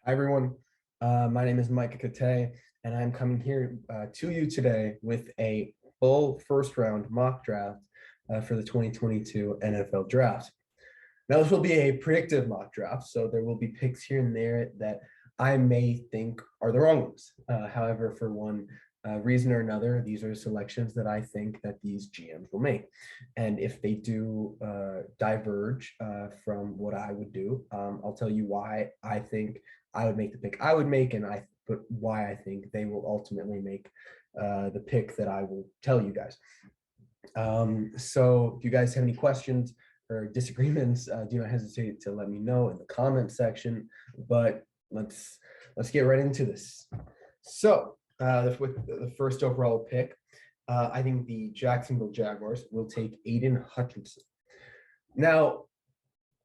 Hi, everyone. My name is Micah Kate, and I'm coming here to you today with a full first round mock draft for the 2022 NFL Draft. Now, this will be a predictive mock draft, so there will be picks here and there that I may think are the wrong ones. However, for one reason or another, these are selections that I think that these GMs will make. And if they do diverge from what I would do, I'll tell you why I think I would make the pick I would make, and but why I think they will ultimately make the pick that I will tell you guys. So if you guys have any questions or disagreements, do not hesitate to let me know in the comment section. But let's get right into this. So with the first overall pick, I think the Jacksonville Jaguars will take Aiden Hutchinson. Now,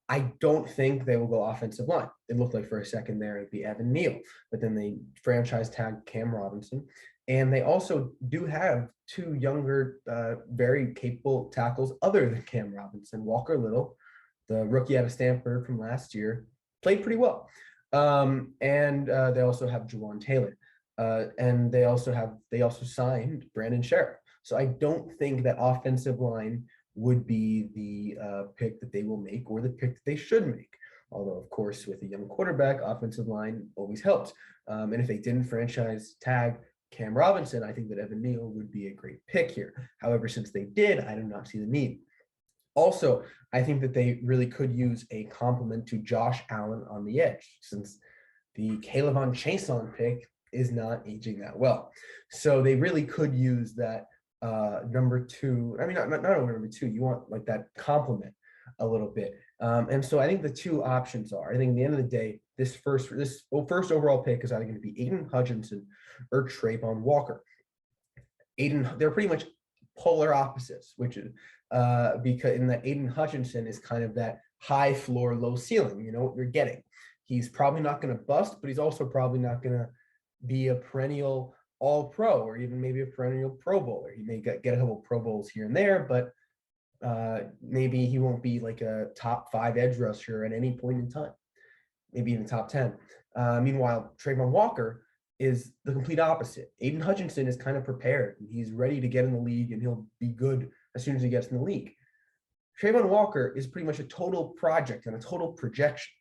I don't think they will go offensive line. It looked like for a second there it'd be Evan Neal, but then they franchise tagged Cam Robinson. And they also do have two younger, very capable tackles other than Cam Robinson. Walker Little, the rookie out of Stanford from last year, played pretty well. And they also have Juwan Taylor. And they also signed Brandon Sheriff. So I don't think that offensive line would be the pick that they will make or the pick that they should make. Although, of course, with a young quarterback, offensive line always helps. And if they didn't franchise tag Cam Robinson, I think that Evan Neal would be a great pick here. However, since they did, I do not see the need. Also, I think that they really could use a complement to Josh Allen on the edge, since the K'Lavon Chaisson pick is not aging that well. So they really could use that number two. I mean, not only number two, you want like that complement a little bit. And so I think the two options are, I think at the end of the day, this first overall pick is either going to be Aiden Hutchinson or Trayvon Walker. They're pretty much polar opposites, which is because in that Aiden Hutchinson is kind of that high floor, low ceiling. You know what you're getting. He's probably not going to bust, but he's also probably not going to be a perennial all-pro or even maybe a perennial Pro Bowler. He may get a couple Pro Bowls here and there, but maybe he won't be like a top 5 edge rusher at any point in time, maybe even top 10. Meanwhile, Trayvon Walker is the complete opposite. Aiden Hutchinson is kind of prepared. He's ready to get in the league, and he'll be good as soon as he gets in the league. Trayvon Walker is pretty much a total project and a total projection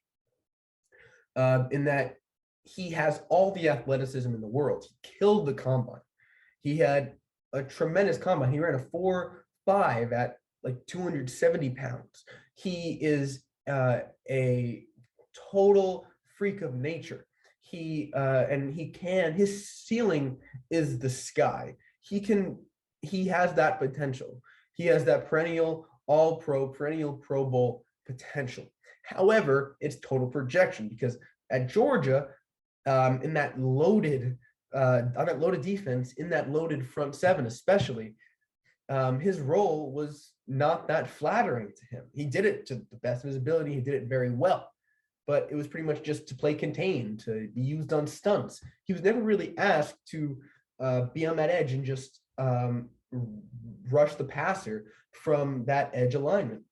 in that he has all the athleticism in the world. He killed the combine. He had a tremendous combine. He ran a 4.5 at like 270 pounds. He is a total freak of nature. His ceiling is the sky. He has that potential. He has that perennial Pro Bowl potential. However, it's total projection because at Georgia, in that loaded defense, in that loaded front seven, especially, his role was not that flattering to him. He did it to the best of his ability. He did it very well, but it was pretty much just to play contained, to be used on stunts. He was never really asked to be on that edge and just rush the passer from that edge alignment.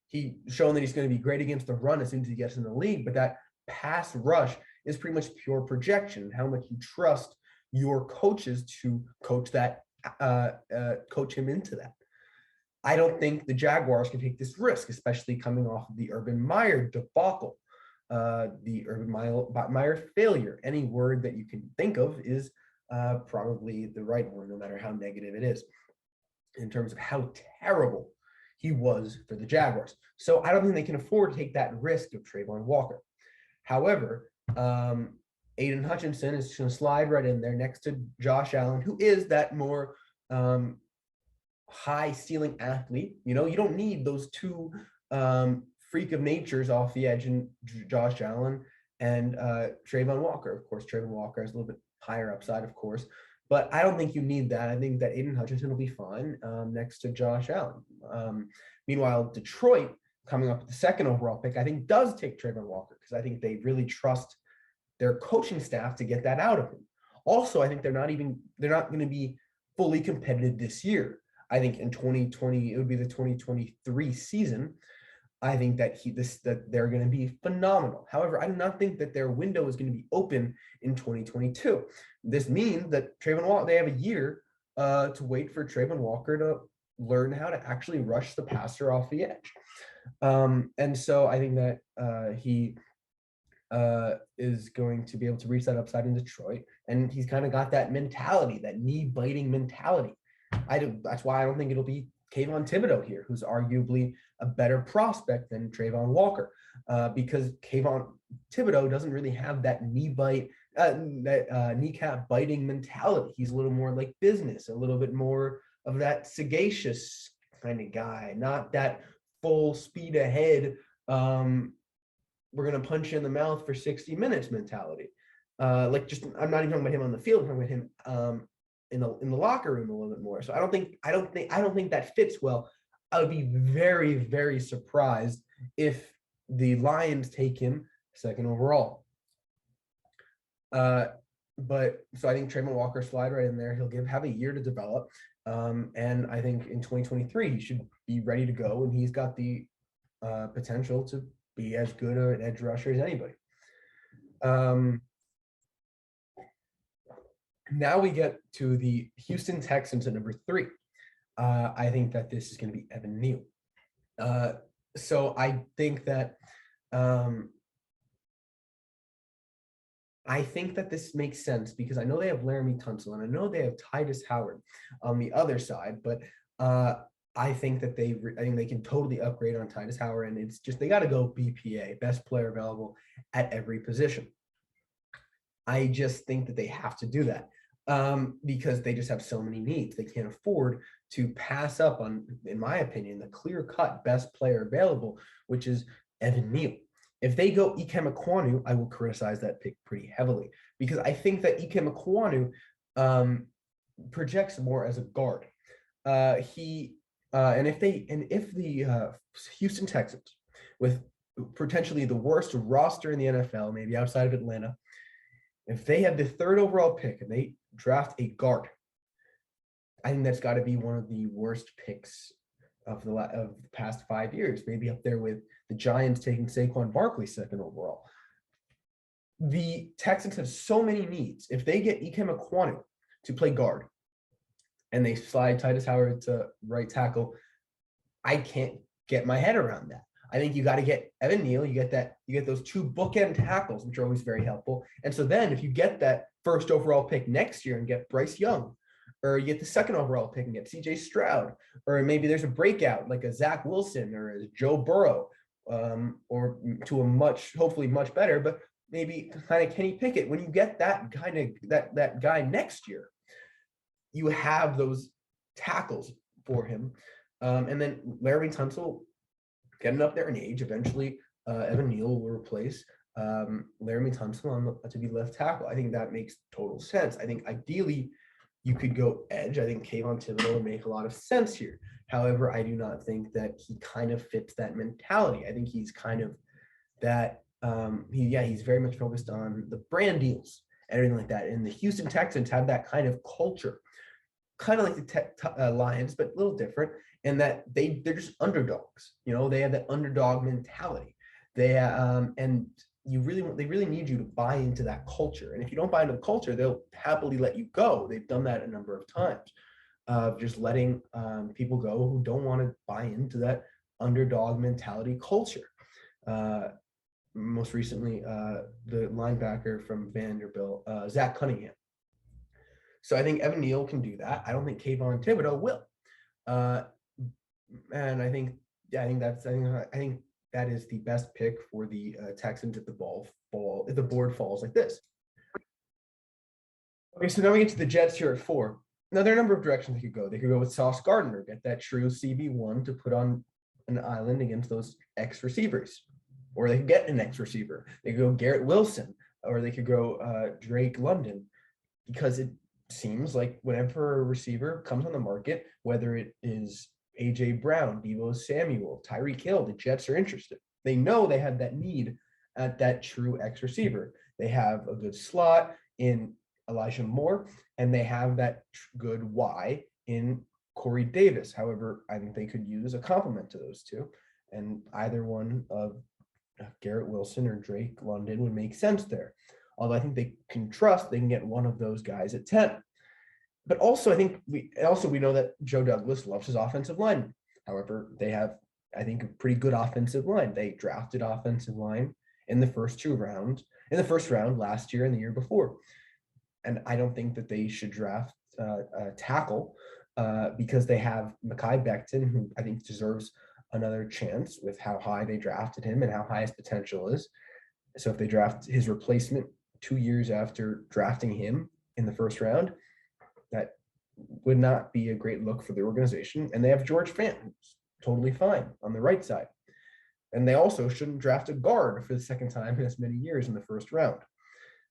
He's shown that he's going to be great against the run as soon as he gets in the league, but that pass rush is pretty much pure projection, how much you trust your coaches to coach that, coach him into that. I don't think the Jaguars can take this risk, especially coming off of the Urban Meyer debacle, the Urban Meyer failure. Any word that you can think of is probably the right one, no matter how negative it is, in terms of how terrible he was for the Jaguars. So I don't think they can afford to take that risk of Trayvon Walker. However, Aiden Hutchinson is going to slide right in there next to Josh Allen, who is that more high ceiling athlete. You know, you don't need those two freak of natures off the edge in Josh Allen and Trayvon Walker. Of course, Trayvon Walker has a little bit higher upside, of course, but I don't think you need that. I think that Aiden Hutchinson will be fine next to Josh Allen. Meanwhile, Detroit, coming up with the second overall pick, I think does take Trayvon Walker because I think they really trust their coaching staff to get that out of him. Also, I think they're not going to be fully competitive this year. I think in 2020, it would be the 2023 season. I think that that they're going to be phenomenal. However, I do not think that their window is going to be open in 2022. This means that Trayvon Walker, they have a year to wait for Trayvon Walker to learn how to actually rush the passer off the edge. And so I think that he is going to be able to reach that upside in Detroit, and he's kind of got that mentality, that knee biting mentality. That's why I don't think it'll be Kayvon Thibodeaux here, who's arguably a better prospect than Trayvon Walker, because Kayvon Thibodeaux doesn't really have that kneecap biting mentality. He's a little more like business, a little bit more of that sagacious kind of guy, not that full speed ahead. We're going to punch you in the mouth for 60 minutes mentality. I'm not even talking about him on the field, I'm talking about him in the locker room a little bit more. So I don't think that fits well. I would be very, very surprised if the Lions take him second overall. But so I think Trayvon Walker slide right in there. He'll have a year to develop. And I think in 2023, he should be ready to go. And he's got the potential to be as good an edge rusher as anybody. Now we get to the Houston Texans at number 3. I think that this is going to be Evan Neal. So I think that this makes sense because I know they have Laremy Tunsil and I know they have Titus Howard on the other side, but I think that they can totally upgrade on Titus Howard, and it's just they got to go BPA, best player available at every position. I just think that they have to do that because they just have so many needs. They can't afford to pass up on, in my opinion, the clear-cut best player available, which is Evan Neal. If they go Ikem Ekwonu, I will criticize that pick pretty heavily because I think that Ikem Ekwonu projects more as a guard. If the Houston Texans, with potentially the worst roster in the NFL, maybe outside of Atlanta, if they have the 3rd overall pick and they draft a guard, I think that's got to be one of the worst picks of the past 5 years, maybe up there with the Giants taking Saquon Barkley 2nd overall. The Texans have so many needs. If they get Ikem Ekwonu to play guard and they slide Titus Howard to right tackle, I can't get my head around that. I think you got to get Evan Neal. You get those 2 bookend tackles, which are always very helpful. And so then if you get that 1st overall pick next year and get Bryce Young, or you get the 2nd overall pick and get CJ Stroud, or maybe there's a breakout like a Zach Wilson or a Joe Burrow, or to a hopefully much better, but maybe kind of Kenny Pickett. When you get that kind of that guy next year, you have those tackles for him. And then Laremy Tunsil, getting up there in age, eventually Evan Neal will replace Laremy Tunsil to be left tackle. I think that makes total sense. I think ideally you could go edge. I think Kayvon Thibodeaux would make a lot of sense here. However, I do not think that he kind of fits that mentality. I think he's kind of that, he's very much focused on the brand deals and everything like that. And the Houston Texans have that kind of culture, kind of like the Lions, but a little different, in that they're just underdogs. They have that underdog mentality. They really need you to buy into that culture. And if you don't buy into the culture, they'll happily let you go. They've done that a number of times, just letting people go who don't want to buy into that underdog mentality culture. Most recently, the linebacker from Vanderbilt, Zach Cunningham. So I think Evan Neal can do that. I don't think Kayvon Thibodeaux will. And I think that is the best pick for the Texans if the board falls like this. Okay, so now we get to the Jets here at 4. Now there are a number of directions they could go. They could go with Sauce Gardner, get that true CB1 to put on an island against those X receivers, or they could get an X receiver. They could go Garrett Wilson, or they could go Drake London, because it seems like whenever a receiver comes on the market, whether it is AJ Brown, Deebo Samuel, Tyreek Hill, the Jets are interested. They know they have that need at that true X receiver. They have a good slot in Elijah Moore, and they have that good Y in Corey Davis. However, I think they could use a complement to those two. And either one of Garrett Wilson or Drake London would make sense there. Although I think they can trust they can get one of those guys at 10. But also, I think we know that Joe Douglas loves his offensive line. However, they have, I think, a pretty good offensive line. They drafted offensive line in the first round last year and the year before. And I don't think that they should draft a tackle because they have Mekhi Becton, who I think deserves another chance with how high they drafted him and how high his potential is. So if they draft his replacement 2 years after drafting him in the first round, that would not be a great look for the organization. And they have George Fant, who's totally fine on the right side. And they also shouldn't draft a guard for the second time in as many years in the first round,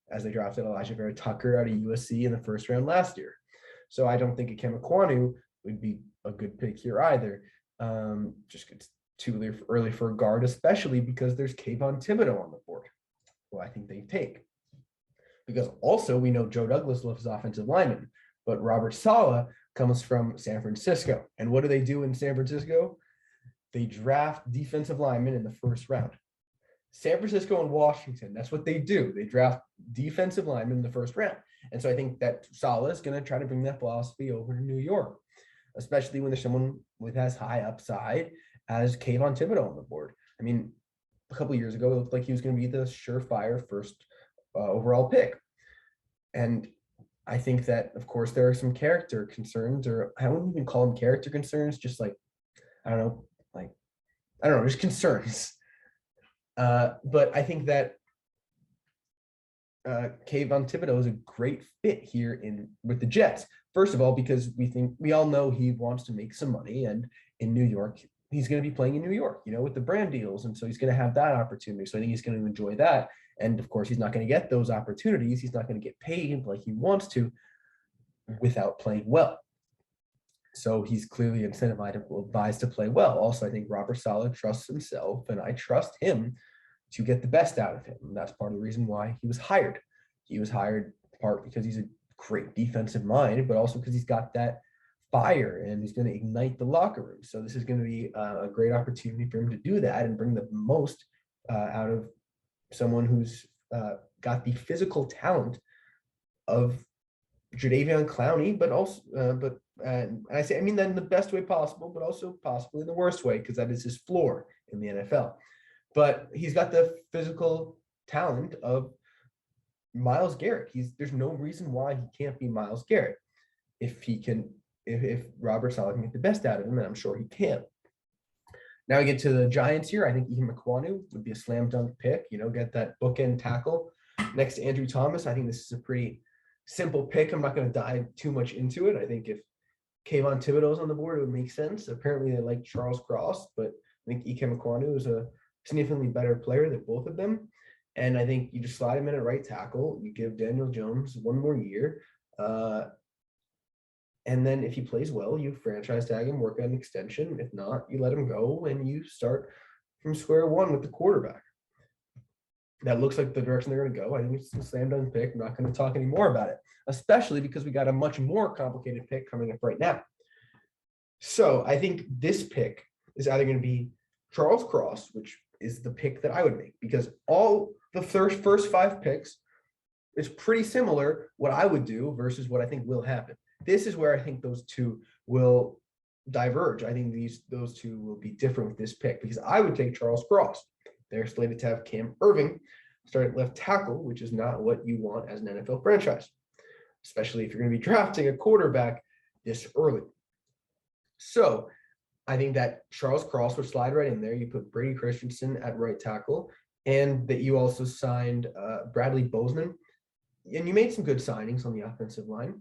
as they drafted Elijah Vera Tucker out of USC in the first round last year. So I don't think Ikem Ekwonu would be a good pick here either. Just it's too early for a guard, especially because there's Kayvon Thibodeaux on the board, who I think they take. Because also we know Joe Douglas loves his offensive lineman, but Robert Saleh comes from San Francisco. And what do they do in San Francisco? They draft defensive linemen in the first round. San Francisco and Washington, that's what they do. They draft defensive linemen in the first round. And so I think that Saleh is going to try to bring that philosophy over to New York, especially when there's someone with as high upside as Kayvon Thibodeaux on the board. I mean, a couple of years ago, it looked like he was going to be the surefire first overall pick. And I think that, of course, there are some character concerns, or I wouldn't even call them character concerns, just like, I don't know, just concerns. But I think that Kayvon Thibodeaux is a great fit here with the Jets. First of all, because we all know he wants to make some money, and in New York, he's going to be playing in New York, with the brand deals, and so he's going to have that opportunity. So I think he's going to enjoy that. And of course, he's not going to get those opportunities. He's not going to get paid like he wants to without playing well. So he's clearly incentivized to play well. Also, I think Robert Saleh trusts himself, and I trust him to get the best out of him. And that's part of the reason why he was hired. He was hired part because he's a great defensive mind, but also because he's got that fire and he's going to ignite the locker room. So this is going to be a great opportunity for him to do that and bring the most out of someone who's got the physical talent of Jadeveon Clowney, but also, and I mean that in the best way possible, but also possibly in the worst way, because that is his floor in the NFL. But he's got the physical talent of Myles Garrett. There's no reason why he can't be Myles Garrett if Robert Saleh can get the best out of him, and I'm sure he can. Now we get to the Giants here. I think Ikem Ekwonu would be a slam dunk pick. Get that bookend tackle next to Andrew Thomas. I think this is a pretty simple pick. I'm not going to dive too much into it. I think if Kayvon Thibodeaux is on the board, it would make sense. Apparently, they like Charles Cross, but I think Ikem Ekwonu is a significantly better player than both of them. And I think you just slide him in at right tackle. You give Daniel Jones one more year. And then if he plays well, you franchise tag him, work on an extension. If not, you let him go and you start from square one with the quarterback. That looks like the direction they're going to go. I think it's a slam dunk pick. I'm not going to talk any more about it, especially because we got a much more complicated pick coming up right now. So I think this pick is either going to be Charles Cross, which is the pick that I would make, because all the first 5 picks is pretty similar what I would do versus what I think will happen. This is where I think those two will diverge. I think those two will be different with this pick, because I would take Charles Cross. They're slated to have Cam Irving start at left tackle, which is not what you want as an NFL franchise, especially if you're going to be drafting a quarterback this early. So I think that Charles Cross would slide right in there. You put Brady Christensen at right tackle, and that you also signed Bradley Bozeman, and you made some good signings on the offensive line.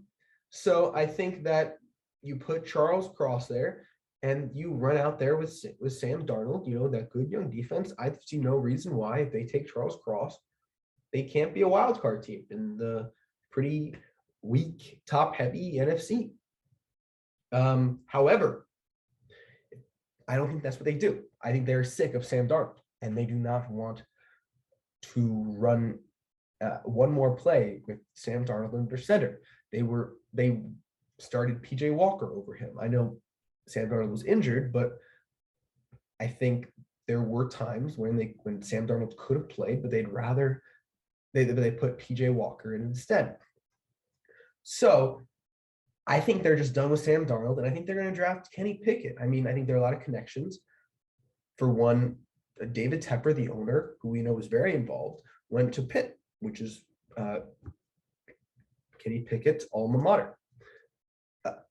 So I think that you put Charles Cross there, and you run out there with Sam Darnold, that good young defense. I see no reason why, if they take Charles Cross, they can't be a wild card team in the pretty weak, top-heavy NFC. However, I don't think that's what they do. I think they're sick of Sam Darnold, and they do not want to run one more play with Sam Darnold under center. They started PJ Walker over him. I know Sam Darnold was injured, but I think there were times when Sam Darnold could have played, but they put PJ Walker in instead. So I think they're just done with Sam Darnold, and I think they're going to draft Kenny Pickett. I mean, I think there are a lot of connections. For one, David Tepper, the owner, who we know was very involved, went to Pitt, which is Kenny Pickett's alma mater.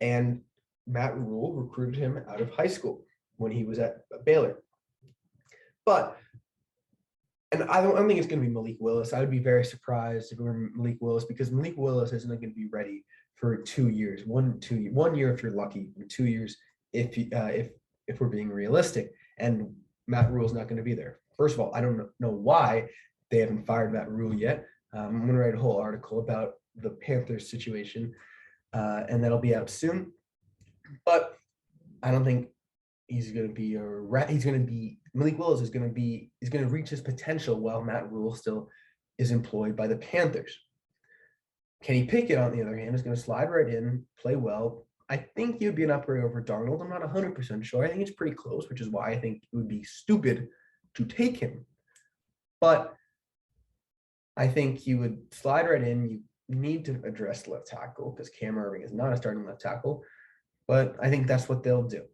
And Matt Rule recruited him out of high school when he was at Baylor. And I don't think it's going to be Malik Willis. I would be very surprised if it were Malik Willis, because Malik Willis isn't going to be ready for 2 years. 1 year if you're lucky, 2 years if we're being realistic. And Matt Rule's not going to be there. First of all, I don't know why they haven't fired Matt Rule yet. I'm going to write a whole article about the Panthers situation, and that'll be out soon. But I don't think he's going to be Malik Willis is going to reach his potential while Matt Rule still is employed by the Panthers. Kenny Pickett, on the other hand, is going to slide right in, play well. I think he would be an upgrade over Darnold. I'm not 100% sure. I think it's pretty close, which is why I think it would be stupid to take him. But I think he would slide right in. You need to address left tackle because Cam Erving is not a starting left tackle. But I think that's what they'll do.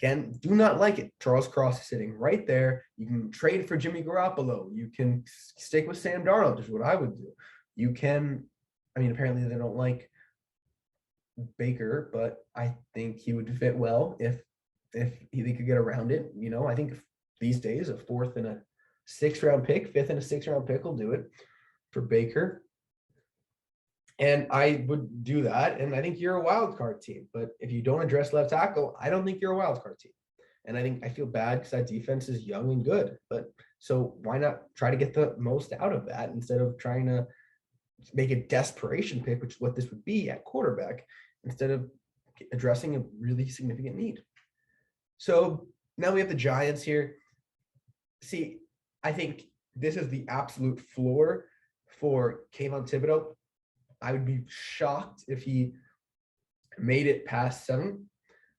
Again, do not like it. Charles Cross is sitting right there. You can trade for Jimmy Garoppolo. You can stick with Sam Darnold, is what I would do. You can, apparently they don't like Baker, but I think he would fit well if they could get around it. I think these days a 4th and a 6th round pick, 5th and a 6th round pick will do it for Baker. And I would do that. And I think you're a wild card team. But if you don't address left tackle, I don't think you're a wild card team. And I feel bad because that defense is young and good. But so why not try to get the most out of that instead of trying to make a desperation pick, which is what this would be at quarterback, instead of addressing a really significant need. So now we have the Giants here. See, I think this is the absolute floor for Kayvon Thibodeau. I would be shocked if he made it past 7.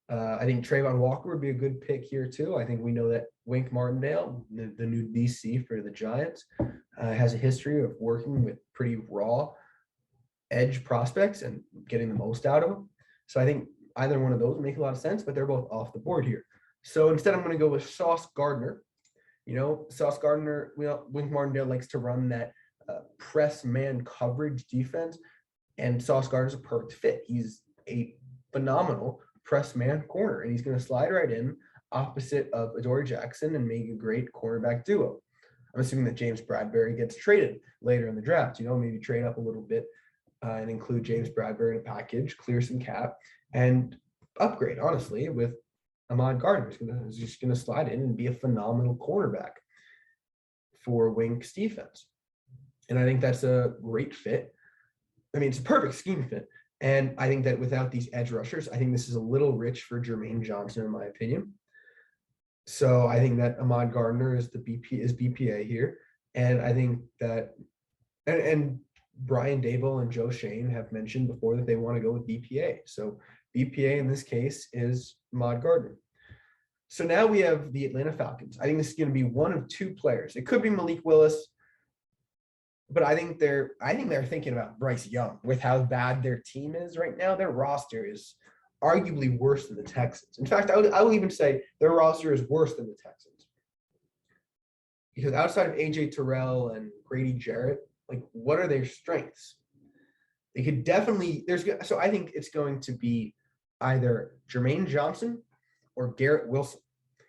I think Trayvon Walker would be a good pick here too. I think we know that Wink Martindale, the new DC for the Giants, has a history of working with pretty raw edge prospects and getting the most out of them. So I think either one of those would make a lot of sense, but they're both off the board here. So instead, I'm going to go with Sauce Gardner. Sauce Gardner, Wink Martindale likes to run that press man coverage defense, and Sauce Gardner's a perfect fit. He's a phenomenal press man corner, and he's going to slide right in opposite of Adoree Jackson and make a great cornerback duo. I'm assuming that James Bradbury gets traded later in the draft. Maybe trade up a little bit and include James Bradbury in a package, clear some cap, and upgrade, honestly, with Ahmad Gardner. He's just going to slide in and be a phenomenal cornerback for Wink's defense. And I think that's a great fit. It's a perfect scheme fit. And I think that without these edge rushers, I think this is a little rich for Jermaine Johnson, in my opinion. So I think that Ahmad Gardner is BPA here. And I think that, and Brian Dable and Joe Shane have mentioned before that they want to go with BPA. So BPA in this case is Ahmad Gardner. So now we have the Atlanta Falcons. I think this is going to be one of 2 players. It could be Malik Willis, but I think they're thinking about Bryce Young with how bad their team is right now. Their roster is arguably worse than the Texans. In fact, I will even say their roster is worse than the Texans. Because outside of AJ Terrell and Grady Jarrett, what are their strengths? They could definitely so I think it's going to be either Jermaine Johnson or Garrett Wilson.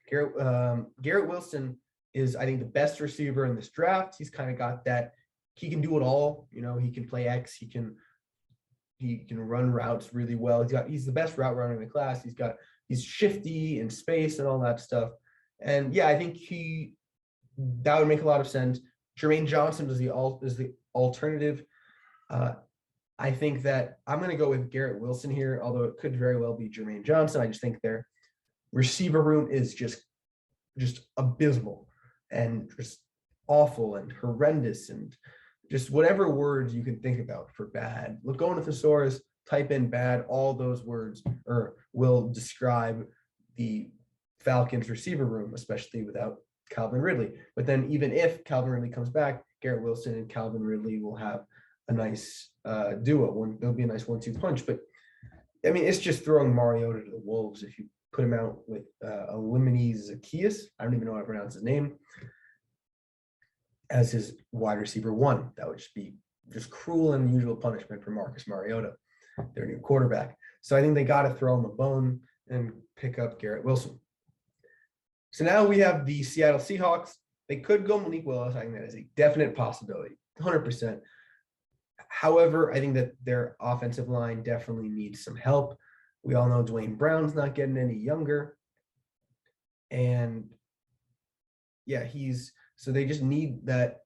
Garrett Wilson is, I think, the best receiver in this draft. He's kind of got that. He can do it all. He can play X. He can run routes really well. He's the best route runner in the class. He's shifty in space and all that stuff. And yeah, I think that would make a lot of sense. Jermaine Johnson is the alternative. I think that I'm going to go with Garrett Wilson here, although it could very well be Jermaine Johnson. I just think their receiver room is just abysmal and just awful and horrendous and just whatever words you can think about for bad. Look, go into thesaurus, type in bad, all those words will describe the Falcons receiver room, especially without Calvin Ridley. But then even if Calvin Ridley comes back, Garrett Wilson and Calvin Ridley will have a nice duo. There'll be a nice 1-2 punch. But I mean, it's just throwing Mariota to the wolves if you put him out with Elimini Zacchaeus. I don't even know how to pronounce his name, as his wide receiver 1. That would just be just cruel and unusual punishment for Marcus Mariota, their new quarterback. So I think they got to throw him a bone and pick up Garrett Wilson. So now we have the Seattle Seahawks. They could go Malik Willis. I think that is a definite possibility, 100%. However, I think that their offensive line definitely needs some help. We all know Dwayne Brown's not getting any younger. And yeah, so they just need that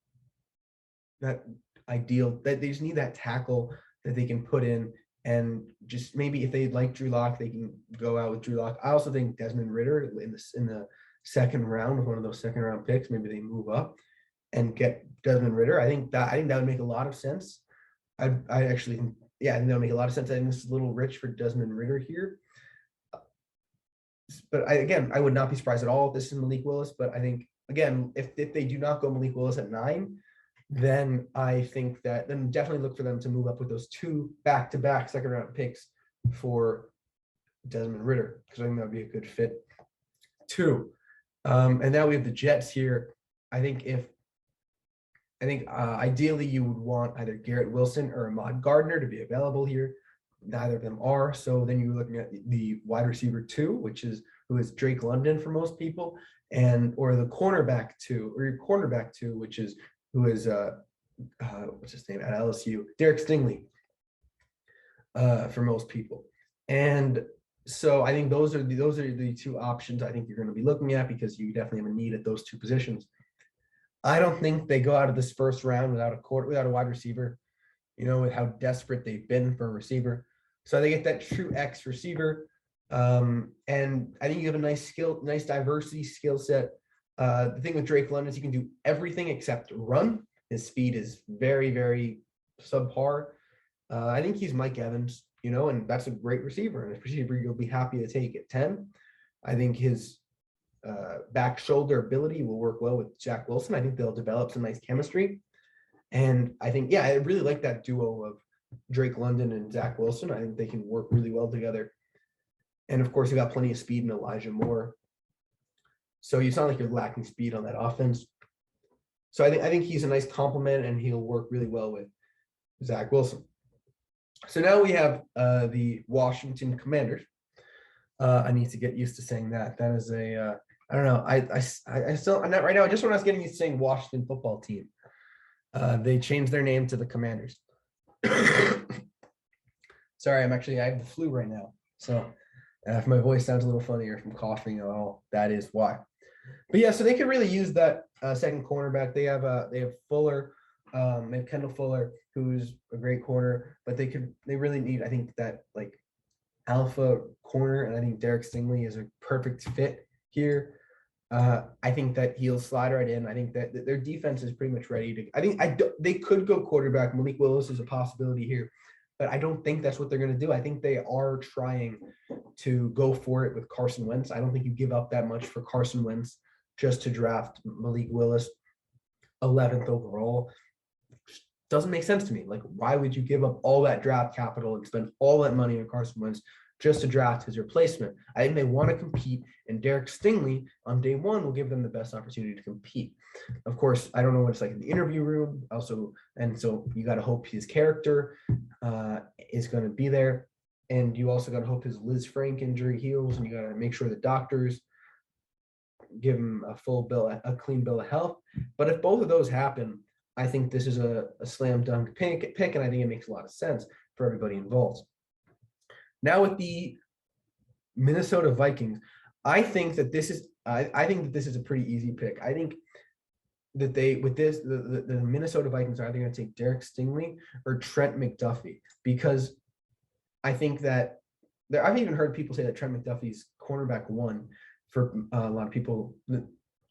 ideal, that they just need that tackle that they can put in. And just maybe if they like Drew Lock, they can go out with Drew Lock. I also think Desmond Ridder in the second round, with one of those second round picks, maybe they move up and get Desmond Ridder. I think that would make a lot of sense. I actually, yeah, I think that would make a lot of sense. I think this is a little rich for Desmond Ridder here. But I would not be surprised at all if this is Malik Willis. But I think, again, if they do not go Malik Willis at 9, then I think that then definitely look for them to move up with those 2 back-to-back second-round picks for Desmond Ridder, because I think that would be a good fit too. And now we have the Jets here. I think ideally you would want either Garrett Wilson or Ahmad Gardner to be available here. Neither of them are. So then you're looking at the wide receiver 2, who is Drake London for most people, or the cornerback 2, or your cornerback 2, who is what's his name at LSU, Derek Stingley, for most people. And so I think those are the 2 options I think you're going to be looking at, because you definitely have a need at those 2 positions. I don't think they go out of this first round without a wide receiver, with how desperate they've been for a receiver. So they get that true X receiver. And I think you have a nice diversity skill set. The thing with Drake London is he can do everything except run. His speed is very, very subpar. I think he's Mike Evans, and that's a great receiver. And a receiver you'll be happy to take at 10. I think his back shoulder ability will work well with Zach Wilson. I think they'll develop some nice chemistry. And I think, I really like that duo of Drake London and Zach Wilson. I think they can work really well together. And of course, you got plenty of speed in Elijah Moore. So it's not like you're lacking speed on that offense. So I think he's a nice complement, and he'll work really well with Zach Wilson. So now we have the Washington Commanders. I need to get used to saying that. That is I don't know. I'm not right now. Just when I was getting used to saying Washington football team, they changed their name to the Commanders. Sorry, I have the flu right now. So if my voice sounds a little funny or if I'm coughing at all, that is why. But yeah, so they could really use that second cornerback. They have Fuller, they have Kendall Fuller, who's a great corner, but they really need, I think, that like alpha corner, and I think Derek Stingley is a perfect fit here. I think that he'll slide right in. I think that their defense is pretty much ready to. They could go quarterback. Malik Willis is a possibility here, but I don't think that's what they're going to do. I think they are trying to go for it with Carson Wentz. I don't think you give up that much for Carson Wentz just to draft Malik Willis 11th overall. Doesn't make sense to me. Like, why would you give up all that draft capital and spend all that money on Carson Wentz just to draft his replacement? I think they want to compete, and Derek Stingley on day 1 will give them the best opportunity to compete. Of course, I don't know what it's like in the interview room also, and so you got to hope his character is going to be there, and you also got to hope his Liz Frank injury heals, and you got to make sure the doctors give him a clean bill of health. But if both of those happen, I think this is a slam dunk pick, and I think it makes a lot of sense for everybody involved. Now with the Minnesota Vikings, I think that this is a pretty easy pick. I think that the Minnesota Vikings are either going to take Derek Stingley or Trent McDuffie, because I think that I've even heard people say that Trent McDuffie's cornerback 1 for a lot of people.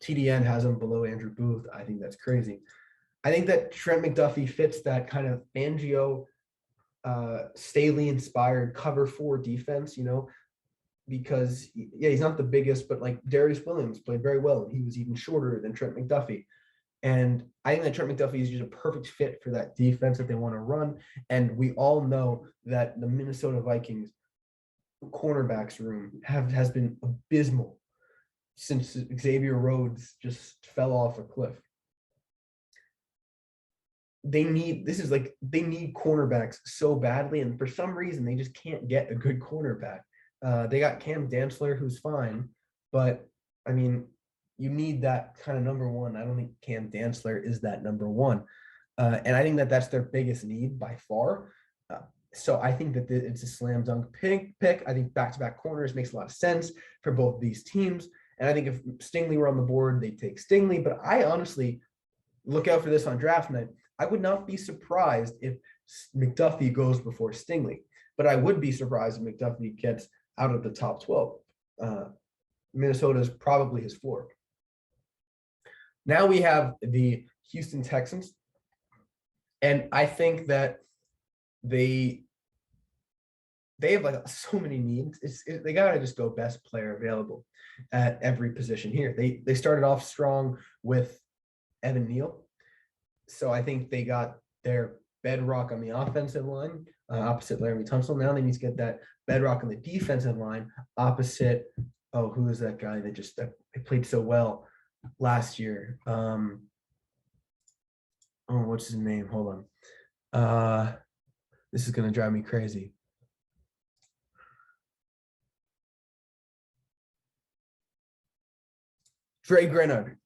TDN has him below Andrew Booth. I think that's crazy. I think that Trent McDuffie fits that kind of Fangio, Staley inspired cover 4 defense. because yeah, he's not the biggest, but like Darius Williams played very well. He was even shorter than Trent McDuffie. And I think that Trent McDuffie is just a perfect fit for that defense that they want to run. And we all know that the Minnesota Vikings cornerbacks room has been abysmal since Xavier Rhodes just fell off a cliff. They need cornerbacks so badly, and for some reason they just can't get a good cornerback. They got Cam Dantzler, who's fine, but I mean, you need that kind of number one. I don't think Cam Dantzler is that number one, and I think that that's their biggest need by far. So I think that it's a slam dunk pick. I think back-to-back corners makes a lot of sense for both these teams. And I think if Stingley were on the board, they'd take Stingley. But I honestly look out for this on draft night. I would not be surprised if McDuffie goes before Stingley, but I would be surprised if McDuffie gets out of the top 12. Minnesota is probably his floor. Now we have the Houston Texans. And I think that they have like so many needs. They gotta just go best player available at every position here. They started off strong with Evan Neal, so I think they got their bedrock on the offensive line opposite Laremy Tunsil. Now they need to get that bedrock on the defensive line opposite. Oh, who is that guy that played so well last year? What's his name? Hold on. This is gonna drive me crazy. Dre Grenard.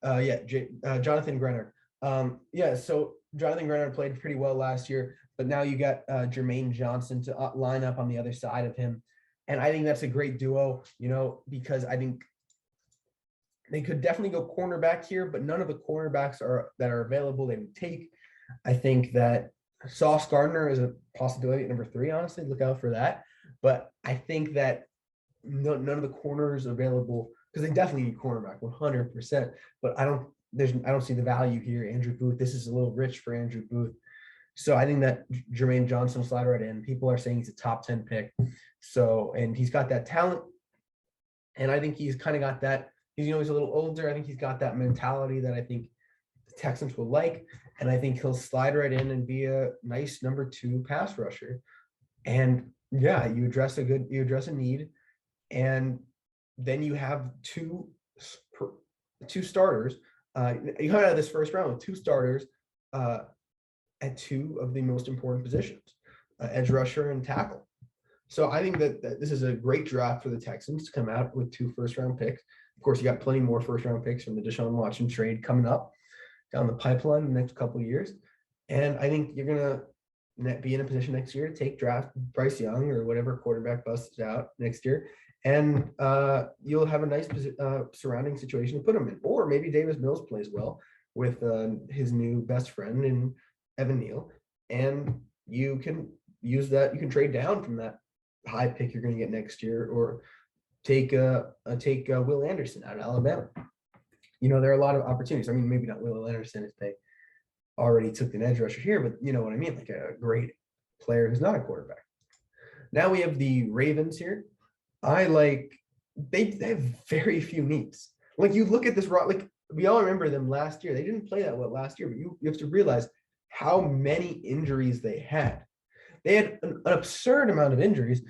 Jonathan Grenard. So Jonathan Grenard played pretty well last year, but now you got Jermaine Johnson to line up on the other side of him. And I think that's a great duo, because I think they could definitely go cornerback here, but none of the cornerbacks that are available they would take. I think that Sauce Gardner is a possibility at number 3, honestly. Look out for that. But I think that none of the corners available, because they definitely need cornerback 100%. But I don't see the value here. Andrew Booth, this is a little rich for Andrew Booth. So I think that Jermaine Johnson will slide right in. People are saying he's a top 10 pick. So, and he's got that talent. And I think he's kind of got that. He's a little older. I think he's got that mentality that I think the Texans will like. And I think he'll slide right in and be a nice number 2 pass rusher. And yeah, you address a need. And then you have two starters. You come out of this first round with 2 starters at 2 of the most important positions, edge rusher and tackle. So I think that this is a great draft for the Texans to come out with 2 first-round picks. Of course, you got plenty more first-round picks from the Deshaun Watson trade coming up down the pipeline in the next couple of years. And I think you're going to be in a position next year to take draft Bryce Young or whatever quarterback busts out next year. And you'll have a nice surrounding situation to put him in. Or maybe Davis Mills plays well with his new best friend in Evan Neal. And you can use that. You can trade down from that high pick you're going to get next year, or take Will Anderson out of Alabama. There are a lot of opportunities. I mean, maybe not Will Anderson if they already took an edge rusher here, but you know what I mean? Like a great player who's not a quarterback. Now we have the Ravens here. They have very few needs. Like you look at this, like we all remember them last year. They didn't play that well last year, but you have to realize how many injuries they had. They had an absurd amount of injuries.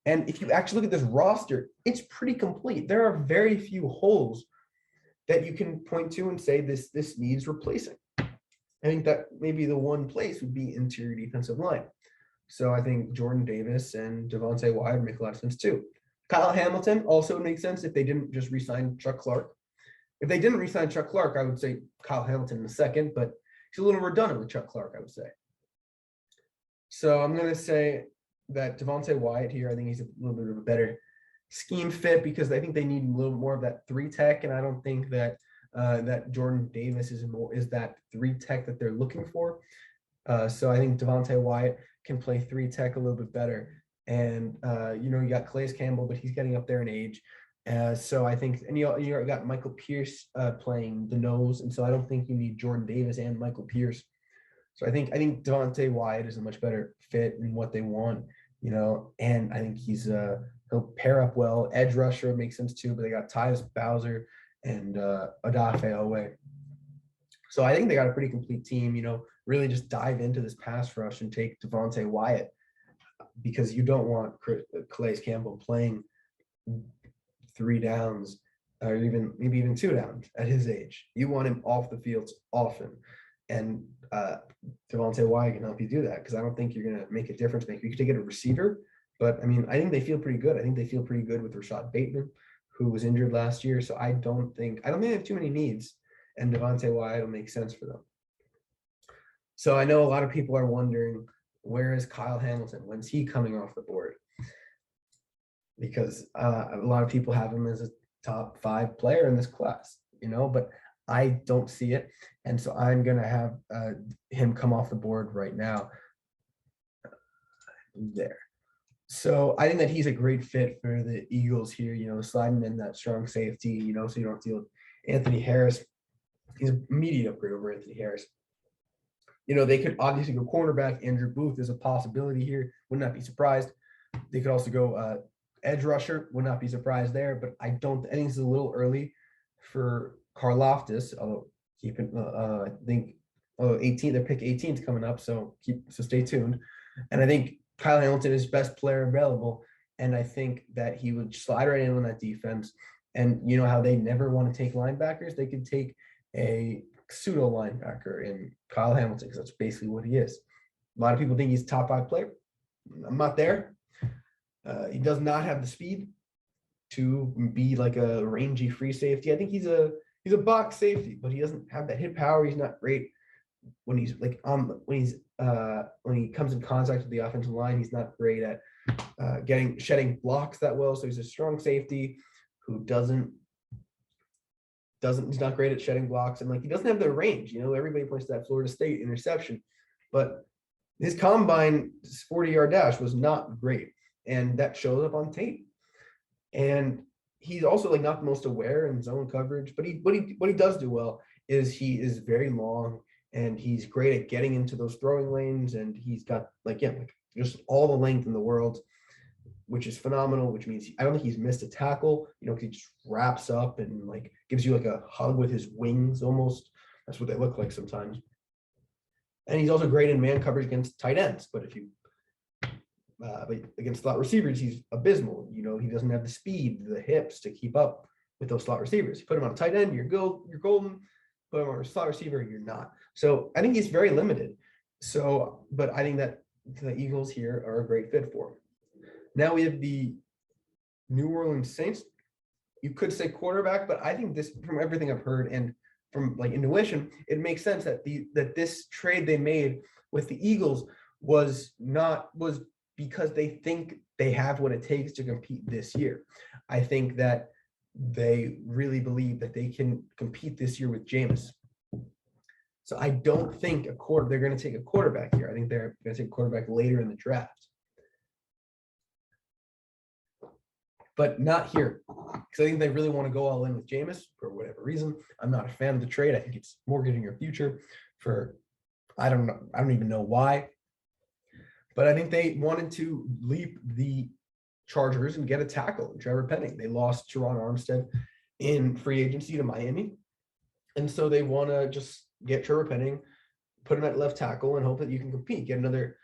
And if you actually look at this roster, it's pretty complete. There are very few holes that you can point to and say this needs replacing. I think that maybe the one place would be interior defensive line. So I think Jordan Davis and Devontae Wyatt make a lot of sense too. Kyle Hamilton also makes sense if they didn't just re-sign Chuck Clark. If they didn't re-sign Chuck Clark, I would say Kyle Hamilton in a second, but he's a little redundant with Chuck Clark, I would say. So I'm going to say that Devontae Wyatt here, I think he's a little bit of a better scheme fit because I think they need a little more of that 3 tech, and I don't think that that Jordan Davis is that 3 tech that they're looking for. So I think Devontae Wyatt can play 3 tech a little bit better. And you got Calais Campbell, but he's getting up there in age. So I think, and you got Michael Pierce playing the nose, and so I don't think you need Jordan Davis and Michael Pierce. So I think Devontae Wyatt is a much better fit in what they want, and I think he's He'll pair up well. Edge rusher makes sense too, but they got Tyus Bowser and Odafe Owe. So I think they got a pretty complete team, really just dive into this pass rush and take Devontae Wyatt, because you don't want Calais Campbell playing 3 downs or maybe even 2 downs at his age. You want him off the field often. And Devontae Wyatt can help you do that, because I don't think you're going to make a difference maker. You could take it a receiver, but I mean, I think they feel pretty good. I think they feel pretty good with Rashad Bateman, who was injured last year. So I don't think they have too many needs, and Devontae Wyatt will make sense for them. So I know a lot of people are wondering, where is Kyle Hamilton? When's he coming off the board? Because a lot of people have him as a top 5 player in this class, but I don't see it. And so I'm going to have him come off the board right now. There. So I think that he's a great fit for the Eagles here, sliding in that strong safety, so you don't deal with Anthony Harris. He's a immediate upgrade over Anthony Harris. They could obviously go cornerback. Andrew Booth is a possibility here. Would not be surprised. They could also go edge rusher. Would not be surprised there. But I think it's a little early for Karlaftis. Although I think 18, their pick 18 is coming up. So stay tuned. And I think Kyle Hamilton is best player available. And I think that he would slide right in on that defense. And you know how they never want to take linebackers? They could take a pseudo linebacker in Kyle Hamilton, because that's basically what he is. A lot of people think he's a top 5 player. I'm not there. He does not have the speed to be like a rangy free safety. I think he's a box safety, but he doesn't have that hit power. He's not great when he's like when he comes in contact with the offensive line. He's not great at shedding blocks that well. So he's a strong safety who he's not great at shedding blocks, and he doesn't have the range. Everybody points to that Florida State interception, but his combine 40-yard dash was not great, and that shows up on tape. And he's also not the most aware in zone coverage, but what he does do well is he is very long, and he's great at getting into those throwing lanes, and he's got just all the length in the world, which is phenomenal, which means I don't think he's missed a tackle, because he just wraps up and gives you a hug with his wings almost. That's what they look like sometimes. And he's also great in man coverage against tight ends. But but against slot receivers, he's abysmal. He doesn't have the speed, the hips to keep up with those slot receivers. You put him on a tight end, you're golden. Put him on a slot receiver, you're not. So I think he's very limited. But I think that the Eagles here are a great fit for him. Now we have the New Orleans Saints. You could say quarterback, but I think this, from everything I've heard and from intuition, it makes sense that this trade they made with the Eagles was because they think they have what it takes to compete this year. I think that they really believe that they can compete this year with Jameis. So I don't think they're going to take a quarterback here. I think they're going to take a quarterback later in the draft. But not here, because I think they really want to go all in with Jameis for whatever reason. I'm not a fan of the trade. I think it's mortgaging your future I don't know. I don't even know why. But I think they wanted to leap the Chargers and get a tackle in Trevor Penning. They lost Teron Armstead in free agency to Miami. And so they want to just get Trevor Penning, put him at left tackle, and hope that you can compete. Get another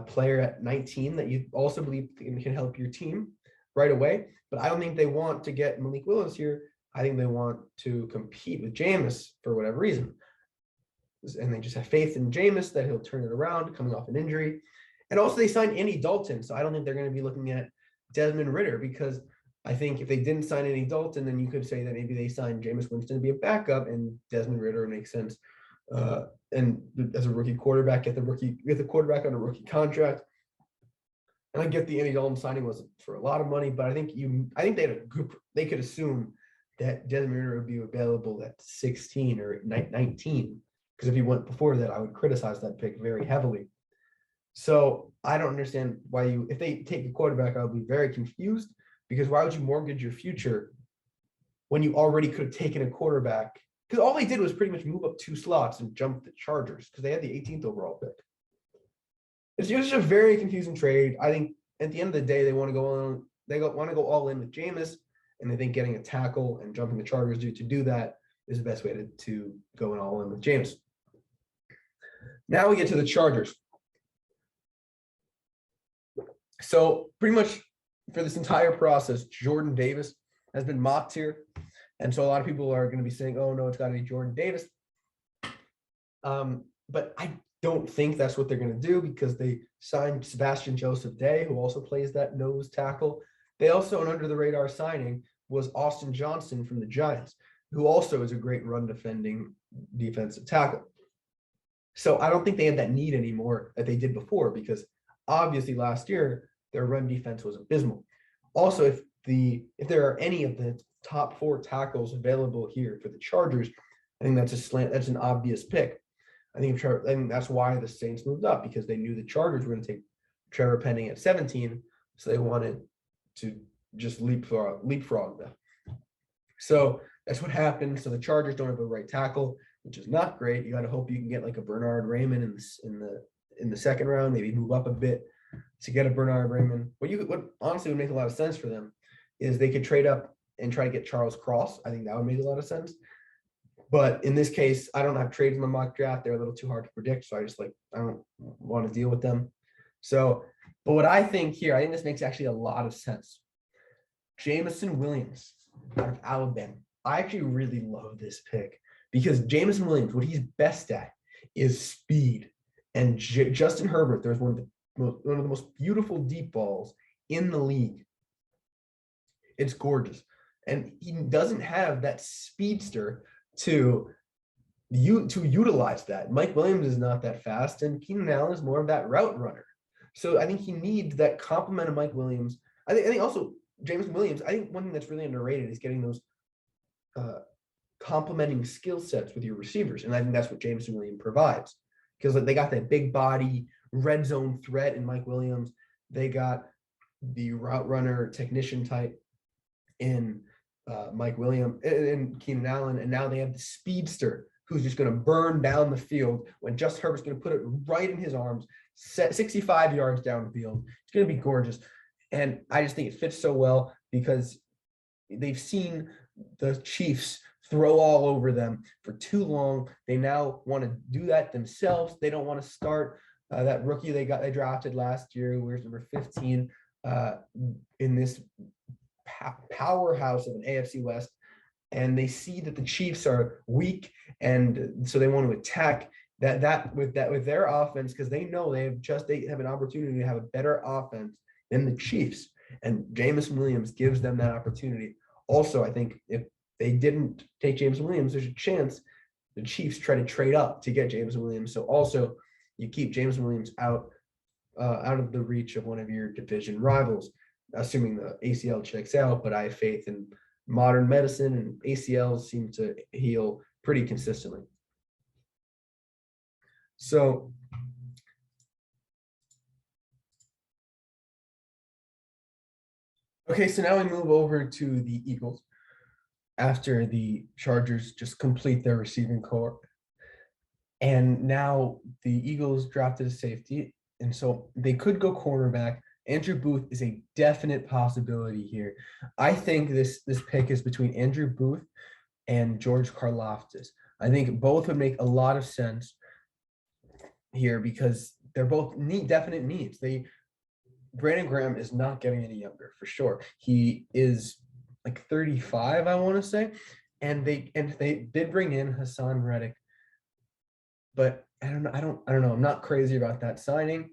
player at 19 that you also believe can help your team right away. But I don't think they want to get Malik Willis here. I think they want to compete with Jameis for whatever reason. And they just have faith in Jameis that he'll turn it around coming off an injury. And also they signed Andy Dalton. So I don't think they're going to be looking at Desmond Ridder, because I think if they didn't sign Andy Dalton, then you could say that maybe they signed Jameis Winston to be a backup, and Desmond Ridder makes sense. And as a rookie quarterback, get the quarterback on a rookie contract. And I get the Andy Dalton signing was for a lot of money, but I think they could assume that Desmond Ridder would be available at 16 or 19. Because if he went before that, I would criticize that pick very heavily. So I don't understand why if they take a quarterback, I'll be very confused, because why would you mortgage your future when you already could have taken a quarterback? Because all they did was pretty much move up 2 slots and jump the Chargers, because they had the 18th overall pick. It's just a very confusing trade. I think at the end of the day, they want to go on they want to go all in with Jameis, and they think getting a tackle and jumping the Chargers to do that is the best way to go and all in with Jameis. Now we get to the Chargers. So pretty much for this entire process, Jordan Davis has been mocked here. And so a lot of people are going to be saying, oh, no, it's got to be Jordan Davis. But I don't think that's what they're going to do, because they signed Sebastian Joseph Day, who also plays that nose tackle. They also, an under the radar signing was Austin Johnson from the Giants, who also is a great run defending defensive tackle. So I don't think they have that need anymore that they did before, because obviously last year their run defense was abysmal. Also, if there are any of the top 4 tackles available here for the Chargers, I think that's an obvious pick. I think that's why the Saints moved up, because they knew the Chargers were going to take Trevor Penning at 17, so they wanted to just leapfrog them. So that's what happened. So the Chargers don't have a right tackle, which is not great. You got to hope you can get like a Bernard Raymond in the second round, maybe move up a bit to get a Bernard Raymond. What honestly would make a lot of sense for them is they could trade up and try to get Charles Cross. I think that would make a lot of sense. But in this case, I don't have trades in my mock draft. They're a little too hard to predict. So I don't want to deal with them. So, but what I think this makes actually a lot of sense. Jameson Williams out of Alabama. I actually really love this pick, because Jameson Williams, what he's best at is speed. And Justin Herbert, there's one of the most beautiful deep balls in the league. It's gorgeous. And he doesn't have that speedster to utilize that. Mike Williams is not that fast, and Keenan Allen is more of that route runner. So I think he needs that complement of Mike Williams. I think also Jameson Williams, I think one thing that's really underrated is getting those complementing skill sets with your receivers. And I think that's what Jameson Williams provides, because they got that big body red zone threat in Mike Williams. They got the route runner technician type in Mike Williams and Keenan Allen. And now they have the speedster who's just going to burn down the field when Justin Herbert's going to put it right in his arms, 65 yards downfield. It's going to be gorgeous. And I just think it fits so well, because they've seen the Chiefs throw all over them for too long. They now want to do that themselves. They don't want to start that rookie they drafted last year, where's number 15, in this powerhouse of an AFC West. And they see that the Chiefs are weak, and so they want to attack with their offense, because they know they have an opportunity to have a better offense than the Chiefs. And Jameson Williams gives them that opportunity. Also, I think if they didn't take Jameson Williams, there's a chance the Chiefs try to trade up to get Jameson Williams. So also you keep Jameson Williams out of the reach of one of your division rivals, assuming the ACL checks out. But I have faith in modern medicine, and ACLs seem to heal pretty consistently. So okay, so now we move over to the Eagles after the Chargers just complete their receiving core. And now the Eagles drafted a safety, and so they could go cornerback. Andrew Booth is a definite possibility here. I think this pick is between Andrew Booth and George Karlaftis. I think both would make a lot of sense here, because they're both definite needs. Brandon Graham is not getting any younger, for sure. He is like 35, I want to say, and they did bring in Hassan Reddick, but I don't know. I'm not crazy about that signing.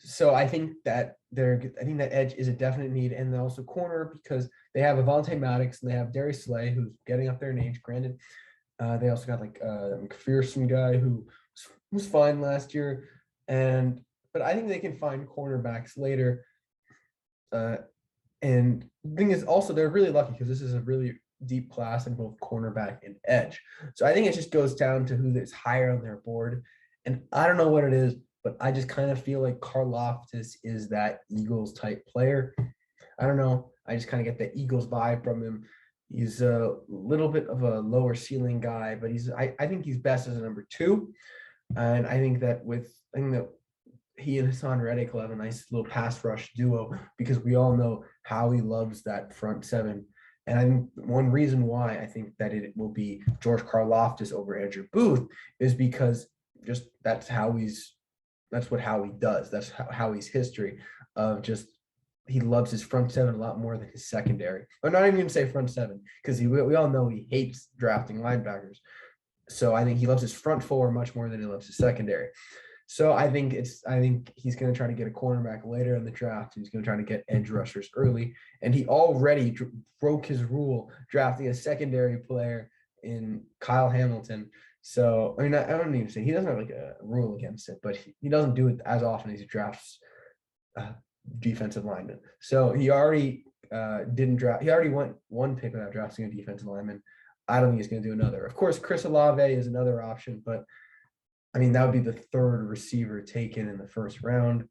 So I think that edge is a definite need, and they're also corner, because they have Avonte Maddox and they have Darius Slay, who's getting up there in age. Granted, they also got like a McPherson guy who was fine last year, but I think they can find cornerbacks later. And the thing is, also they're really lucky, because this is a really deep class in both cornerback and edge. So I think it just goes down to who is higher on their board, and I don't know what it is, but I just kind of feel like Karlaftis is that Eagles type player. I don't know. I just kind of get the Eagles vibe from him. He's a little bit of a lower ceiling guy, but I think he's best as a number 2. And I think that he and Hassan Reddick will have a nice little pass rush duo because we all know how he loves that front seven. And I think one reason why I think that it will be George Karlaftis over Andrew Booth is because just that's what Howie does. That's how Howie's history of just he loves his front seven a lot more than his secondary. Or not even gonna say front seven, because we all know he hates drafting linebackers. So I think he loves his front four much more than he loves his secondary. So I think he's going to try to get a cornerback later in the draft. He's going to try to get edge rushers early, and he already broke his rule drafting a secondary player in Kyle Hamilton. So I mean, I don't even say he doesn't have like a rule against it, but he doesn't do it as often as he drafts defensive linemen. So he already didn't draft. He already went one pick without drafting a defensive lineman. I don't think he's going to do another. Of course, Chris Olave is another option, but I mean, that would be the third receiver taken in the first round.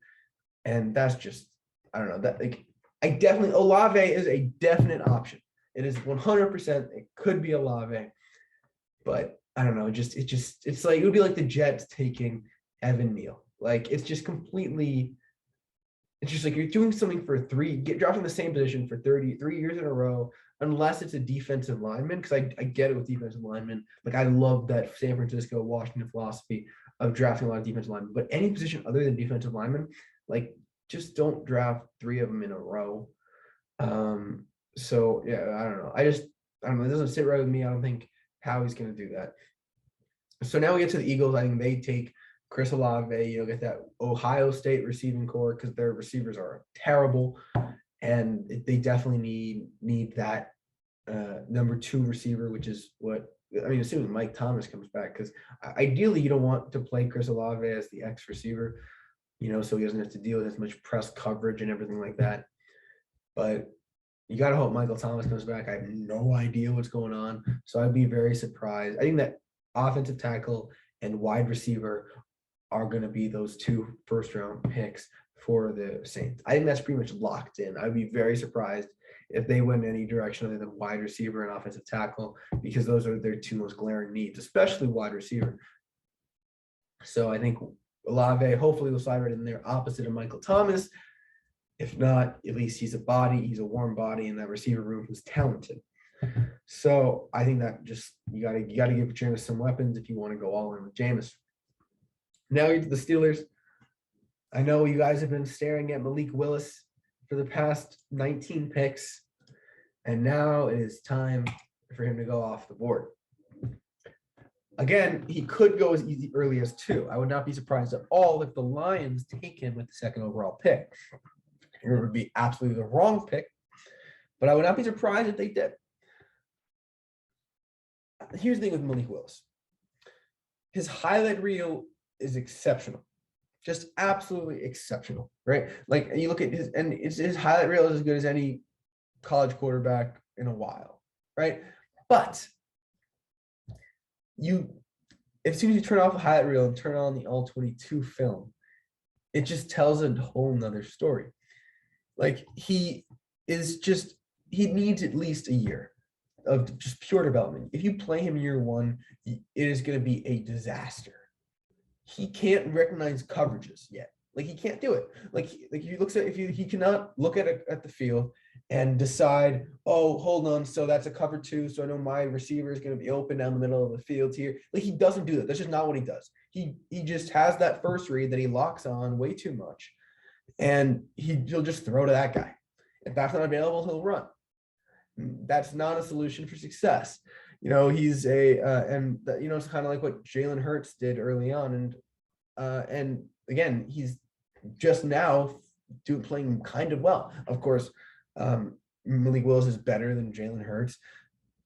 And that's just, I don't know, that like Olave is a definite option. It is 100%. It could be Olave, but I don't know. It's like, it would be like the Jets taking Evan Neal. Like, it's just completely, it's just like you're doing something for dropping the same position for 33 years in a row, unless it's a defensive lineman, because I get it with defensive linemen. Like, I love that San Francisco, Washington philosophy of drafting a lot of defensive linemen. But any position other than defensive linemen, like, just don't draft 3 of them in a row. So yeah, I don't know. I don't know. It doesn't sit right with me. I don't think Howie's going to do that. So now we get to the Eagles. I think they take Chris Olave, get that Ohio State receiving core because their receivers are terrible, and they definitely need that number 2 receiver, which is what I mean. Assuming Mike Thomas comes back, because ideally you don't want to play Chris Olave as the X receiver, so he doesn't have to deal with as much press coverage and everything like that. But you got to hope Michael Thomas comes back. I have no idea what's going on, so I'd be very surprised. I think that offensive tackle and wide receiver are going to be those 2 first-round picks for the Saints. I think that's pretty much locked in. I'd be very surprised if they went any direction other than wide receiver and offensive tackle, because those are their 2 most glaring needs, especially wide receiver. So I think Olave hopefully will slide right in there opposite of Michael Thomas. If not, at least he's a warm body in that receiver room who's talented. So I think that just you gotta give Jameis some weapons if you want to go all in with Jameis. Now you're to the Steelers. I know you guys have been staring at Malik Willis for the past 19 picks, and now it is time for him to go off the board. Again, he could go as early as 2. I would not be surprised at all if the Lions take him with the 2nd overall pick. It would be absolutely the wrong pick, but I would not be surprised if they did. Here's the thing with Malik Willis. His highlight reel is exceptional. Just absolutely exceptional, right? Like, you look at his highlight reel is as good as any college quarterback in a while, right? But as soon as you turn off the highlight reel and turn on the all-22 film, it just tells a whole nother story. Like, he needs at least a year of just pure development. If you play him year 1, it is going to be a disaster. He can't recognize coverages yet. Like, he can't do it. He cannot look at the field and decide, oh, hold on, so that's a cover 2, so I know my receiver is going to be open down the middle of the field here. Like, he doesn't do that. That's just not what he does. He just has that first read that he locks on way too much, and he'll just throw to that guy. If that's not available, he'll run. That's not a solution for success. He's it's kind of like what Jalen Hurts did early on. And again, he's just now playing kind of well. Of course, Malik Willis is better than Jalen Hurts,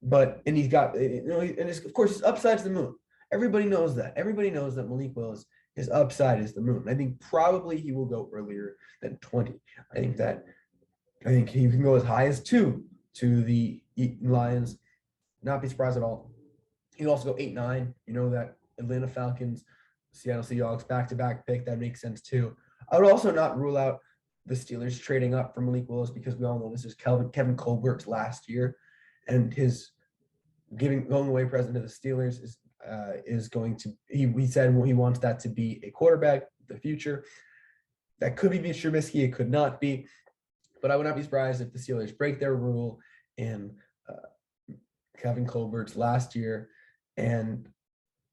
and he's got, of course, his upside's the moon. Everybody knows that. Everybody knows that Malik Willis, his upside is the moon. I think probably he will go earlier than 20. I think he can go as high as 2 to the Lions. Not be surprised at all. He can also go 8-9. That Atlanta Falcons, Seattle Seahawks back-to-back pick, that makes sense too. I would also not rule out the Steelers trading up for Malik Willis, because we all know this is Kevin Colbert's last year, and his going away president of the Steelers is going to, he said he wants that to be a quarterback, the future. That could be Mitch Trubisky. It could not be. But I would not be surprised if the Steelers break their rule in Kevin Colbert's last year. And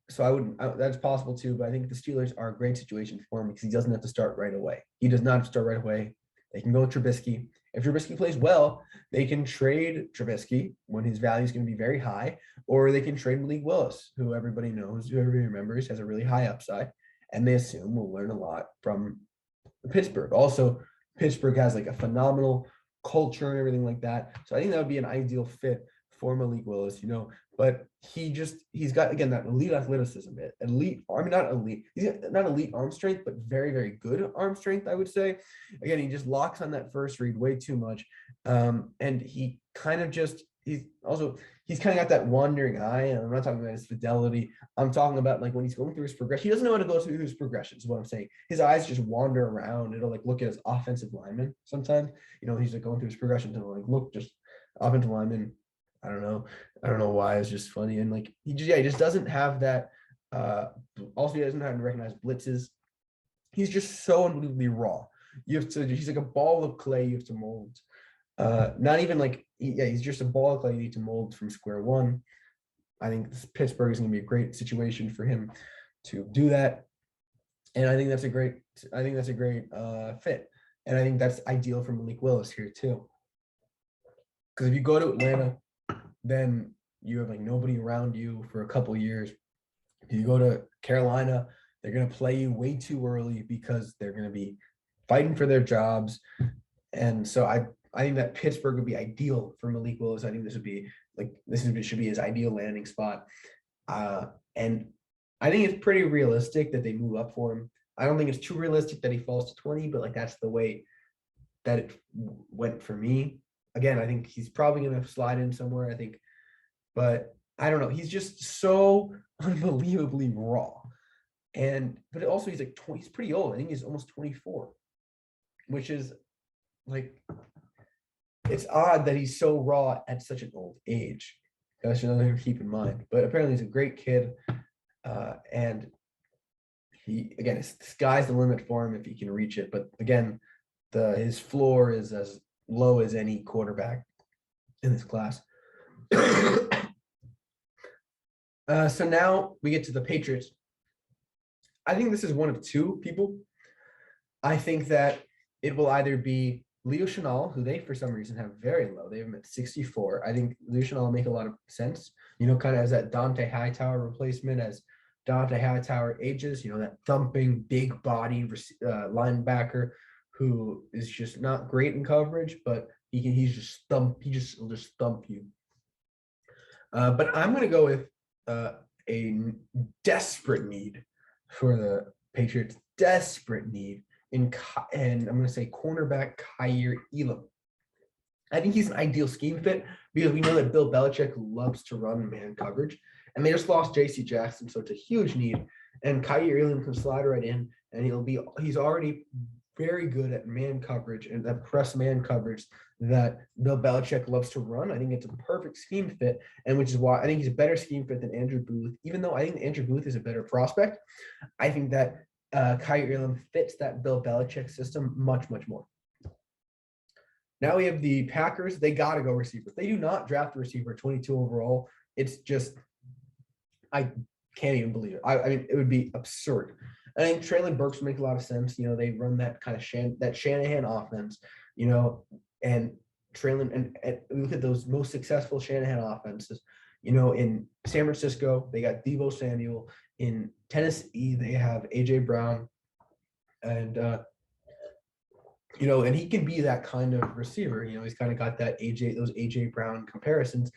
so that's possible too. But I think the Steelers are a great situation for him because he doesn't have to start right away. He does not have to start right away. They can go with Trubisky. If Trubisky plays well, they can trade Trubisky when his value is going to be very high, or they can trade Malik Willis, who everybody knows, who everybody remembers, has a really high upside, and they assume will learn a lot from Pittsburgh. Also, Pittsburgh has like a phenomenal culture and everything like that. So I think that would be an ideal fit for Malik Willis, but he's got, again, that elite athleticism, not elite, he's not elite arm strength, but very, very good arm strength, I would say. Again, he just locks on that first read way too much. And he kind of he's kind of got that wandering eye, and I'm not talking about his fidelity. I'm talking about like when he's going through his progression, he doesn't know how to go through his progressions, is what I'm saying. His eyes just wander around. It'll like look at his offensive lineman sometimes, he's like going through his progressions and like look just offensive lineman. I don't know why. It's just funny. And like he just doesn't have that. Also, he doesn't have to recognize blitzes. He's just so unbelievably raw. He's like a ball of clay you have to mold. Not even like, he's just a ball of clay you need to mold from square one. I think Pittsburgh is going to be a great situation for him to do that. And I think that's a great fit. And I think that's ideal for Malik Willis here too. Because if you go to Atlanta, then you have like nobody around you for a couple years. If you go to Carolina, they're going to play you way too early because they're going to be fighting for their jobs. And so I think that Pittsburgh would be ideal for Malik Willis. I think this should be his ideal landing spot. And I think it's pretty realistic that they move up for him. I don't think it's too realistic that he falls to 20, but like that's the way that it went for me. Again, I think he's probably going to slide in somewhere, but I don't know. He's just so unbelievably raw. But also he's like 20, he's pretty old. I think he's almost 24, which is like, it's odd that he's so raw at such an old age. That's another thing to keep in mind. But apparently he's a great kid. And the sky's the limit for him if he can reach it. But again, his floor is as low as any quarterback in this class. So now we get to the Patriots. I think this is one of two people. I think that it will either be Leo Chenal, who they for some reason have very low. They have him at 64. I think Leo Chenal will make a lot of sense, kind of as that Dante Hightower replacement as Dante Hightower ages, that thumping, big body linebacker who is just not great in coverage, but he just will just thump you. But I'm going to go with a desperate need for the Patriots, desperate need and I'm going to say cornerback Kaiir Elam. I think he's an ideal scheme fit because we know that Bill Belichick loves to run man coverage, and they just lost J.C. Jackson, so it's a huge need. And Kaiir Elam can slide right in, and he's already very good at man coverage and that press man coverage that Bill Belichick loves to run. I think it's a perfect scheme fit, and which is why I think he's a better scheme fit than Andrew Booth. Even though I think Andrew Booth is a better prospect, I think that Kaiir Elam fits that Bill Belichick system much, much more. Now we have the Packers. They got to go receiver. They do not draft a receiver 22 overall. It's just, I can't even believe it. I mean, it would be absurd. I think Treylon Burks would make a lot of sense. They run that kind of that Shanahan offense, and Treylon, and we look at those most successful Shanahan offenses. In San Francisco, they got Deebo Samuel. In Tennessee, they have A.J. Brown. And, and he can be that kind of receiver. He's kind of got those A.J. Brown comparisons.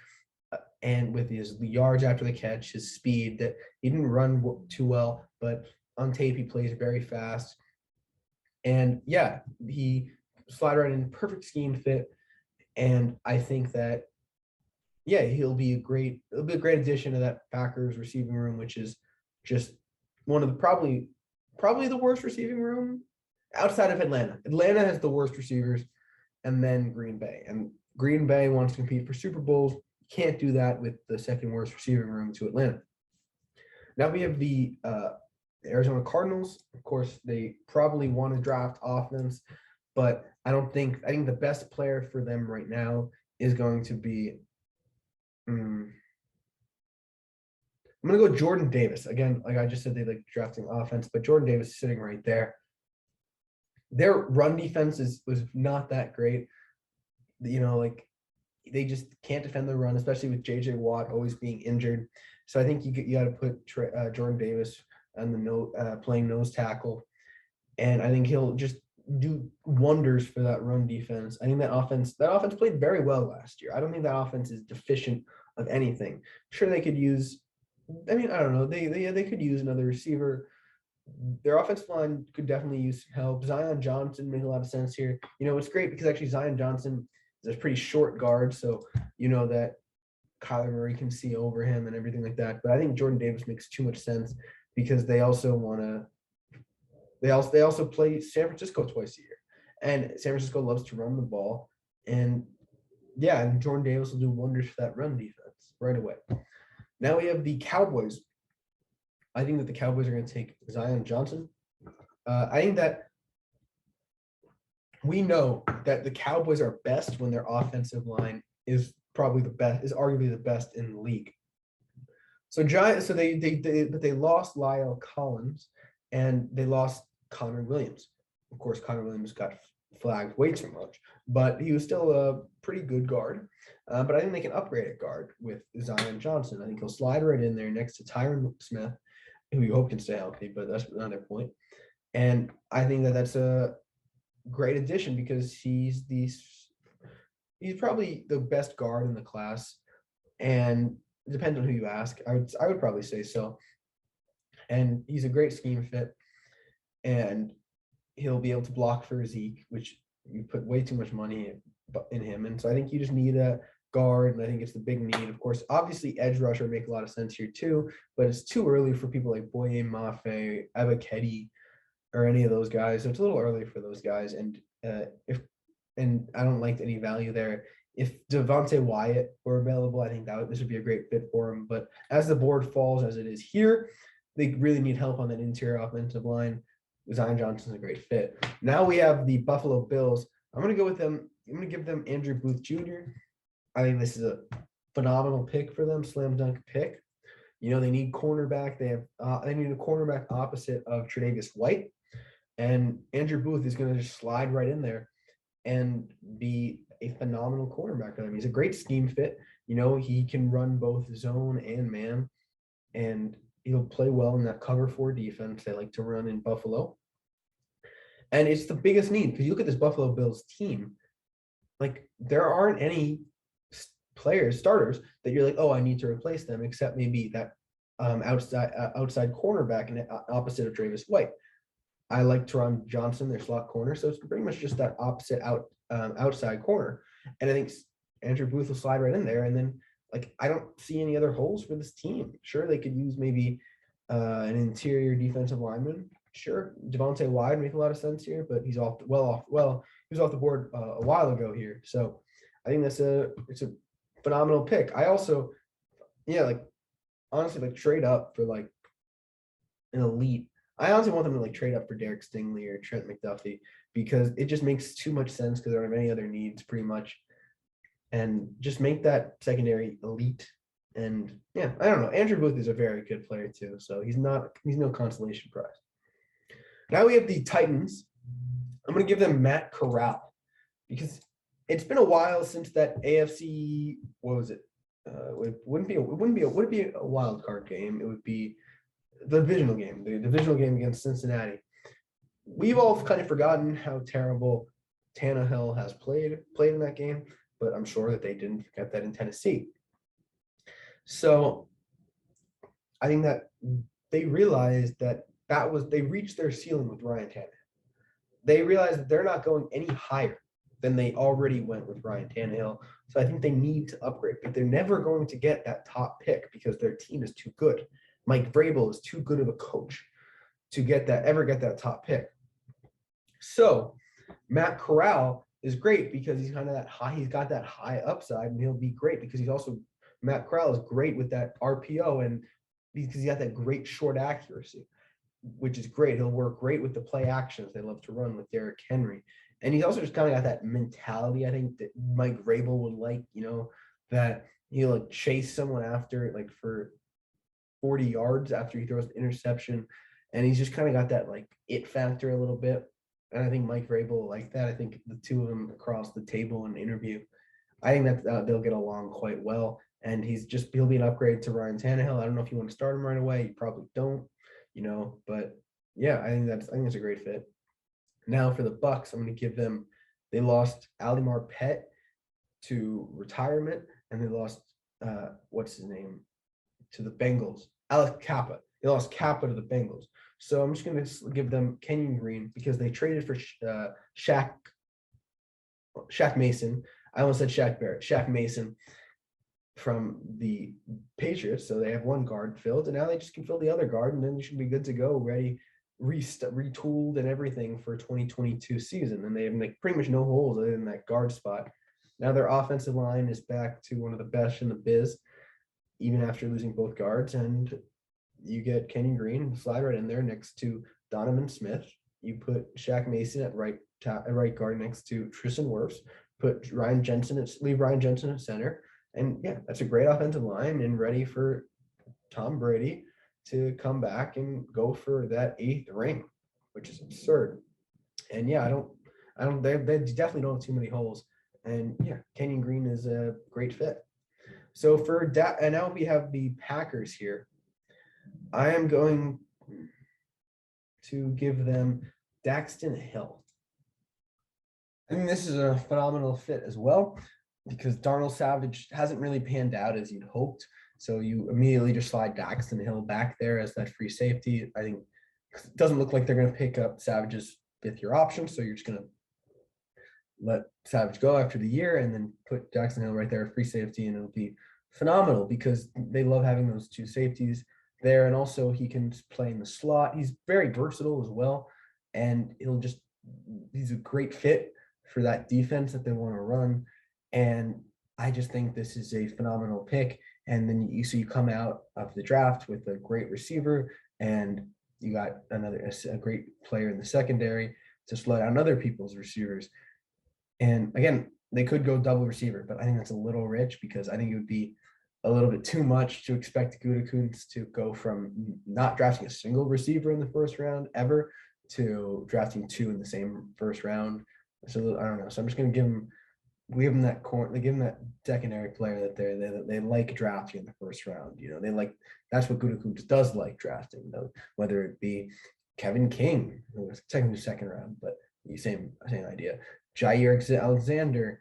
And with his yards after the catch, his speed, that he didn't run too well, but on tape, he plays very fast. And yeah, he slide right in, perfect scheme fit. And I think that, yeah, it'll be a great addition to that Packers receiving room, which is just one of the probably the worst receiving room outside of Atlanta. Atlanta has the worst receivers, and then Green Bay. And Green Bay wants to compete for Super Bowls. Can't do that with the second worst receiving room to Atlanta. Now we have the The Arizona Cardinals, of course, they probably want to draft offense, but I think the best player for them right now is going to be. I'm gonna go Jordan Davis again. Like I just said, they like drafting offense, but Jordan Davis is sitting right there. Their run defense was not that great. Like they just can't defend the run, especially with JJ Watt always being injured. So I think you got to put Jordan Davis on the playing nose tackle, and I think he'll just do wonders for that run defense. I think that offense played very well last year. I don't think that offense is deficient of anything. Sure, they could use. I mean, I don't know. They could use another receiver. Their offensive line could definitely use some help. Zion Johnson makes a lot of sense here. It's great because actually Zion Johnson is a pretty short guard, so that Kyler Murray can see over him and everything like that. But I think Jordan Davis makes too much sense because they also play San Francisco twice a year, and San Francisco loves to run the ball. And yeah, and Jordan Davis will do wonders for that run defense right away. Now we have the Cowboys. I think that the Cowboys are going to take Zion Johnson. I think that we know that the Cowboys are best when their offensive line is probably the best, is arguably the best in the league. So they lost Lyle Collins and they lost Connor Williams. Of course, Connor Williams got flagged way too much, but he was still a pretty good guard. But I think they can upgrade at guard with Zion Johnson. I think he'll slide right in there next to Tyron Smith, who we hope can stay healthy, but that's another point. And I think that that's a great addition because he's probably the best guard in the class, and it depends on who you ask. I would probably say so. And he's a great scheme fit, and he'll be able to block for Zeke, which you put way too much money in him. And so I think you just need a guard, and I think it's the big need. Of course, obviously edge rusher make a lot of sense here too, but it's too early for people like Boye Mafe, Ebiketie, or any of those guys. So it's a little early for those guys. And I don't like any value there. If Devonte Wyatt were available, I think this would be a great fit for him. But as the board falls as it is here, they really need help on that interior offensive line. Zion Johnson's a great fit. Now we have the Buffalo Bills. I'm going to go with them. I'm going to give them Andrew Booth Jr. I think this is a phenomenal pick for them, slam dunk pick. They need cornerback. They need a cornerback opposite of Tre'Davious White, and Andrew Booth is going to just slide right in there and be a phenomenal cornerback. I mean, he's a great scheme fit. He can run both zone and man, and he'll play well in that cover 4 defense they like to run in Buffalo. And it's the biggest need because you look at this Buffalo Bills team, like there aren't any starters that you're like, oh, I need to replace them, except maybe that outside cornerback and opposite of Tre'Davious White. I like Teron Johnson, their slot corner, so it's pretty much just that opposite outside corner. And I think Andrew Booth will slide right in there, and then I don't see any other holes for this team. Sure, they could use maybe an interior defensive lineman. Sure, Devonte Wyatt make a lot of sense here, but he's off. He was off the board a while ago here. So I think it's a phenomenal pick. I also, honestly, trade up for an elite. I honestly want them to trade up for Derek Stingley or Trent McDuffie because it just makes too much sense because there aren't any other needs pretty much. And just make that secondary elite. And yeah, I don't know. Andrew Booth is a very good player too. So he's no consolation prize. Now we have the Titans. I'm going to give them Matt Corral because it's been a while since that AFC, what was it? It wouldn't be a wild card game. It would be the divisional game against Cincinnati. We've all kind of forgotten how terrible Tannehill has played in that game, but I'm sure that they didn't forget that in Tennessee. So I think that they realized that they reached their ceiling with Ryan Tannehill. They realized that they're not going any higher than they already went with Ryan Tannehill. So I think they need to upgrade, but they're never going to get that top pick because their team is too good. Mike Vrabel is too good of a coach to ever get that top pick. So Matt Corral is great because he's kind of that high. He's got that high upside, and he'll be great because Matt Corral is great with that RPO and because he got that great short accuracy. which is great. He'll work great with the play actions they love to run with Derrick Henry. And he's also just kind of got that mentality, I think, that Mike Vrabel would like, that he'll like chase someone after like for 40 yards after he throws the interception. And he's just kind of got that like it factor a little bit. And I think Mike Vrabel will like that. I think the two of them across the table in an interview, I think that they'll get along quite well. And he'll be an upgrade to Ryan Tannehill. I don't know if you want to start him right away. You probably don't, but yeah, I think it's a great fit. Now for the Bucks, I'm going to give them. They lost Ali Marpet to retirement, and they lost what's his name to the Bengals. Alex Kappa. They lost Kappa to the Bengals. So I'm just going to give them Kenyon Green because they traded for Shaq Mason. I almost said Shaq Barrett. Shaq Mason from the Patriots. So they have one guard filled, and now they just can fill the other guard, and then you should be good to go, ready, retooled and everything for 2022 season. And they have like pretty much no holes other than that guard spot. Now their offensive line is back to one of the best in the biz, even after losing both guards. And you get Kenyon Green, slide right in there next to Donovan Smith. You put Shaq Mason at right guard next to Tristan Wirfs. Put leave Ryan Jensen at center. And yeah, that's a great offensive line and ready for Tom Brady to come back and go for that 8th ring, which is absurd. And yeah, they definitely don't have too many holes. And yeah, Kenyon Green is a great fit. So and now we have the Packers here. I am going to give them Daxton Hill. I think this is a phenomenal fit as well because Darnell Savage hasn't really panned out as you'd hoped. So you immediately just slide Daxton Hill back there as that free safety. I think it doesn't look like they're going to pick up Savage's 5th-year option. So you're just going to let Savage go after the year and then put Daxton Hill right there, free safety, and it'll be phenomenal because they love having those two safeties there. And also he can play in the slot. He's very versatile as well. And he's a great fit for that defense that they want to run. And I just think this is a phenomenal pick. And then you come out of the draft with a great receiver, and you got a great player in the secondary to slow down other people's receivers. And again, they could go double receiver, but I think that's a little rich because I think it would be a little bit too much to expect Gutekunst to go from not drafting a single receiver in the first round ever to drafting 2 in the same first round. So I don't know. So I'm just going to give him that secondary player that they like drafting in the first round. They like, that's what Gutekunst does like drafting, whether it be Kevin King, who was technically second round, but the same idea. Jair Alexander,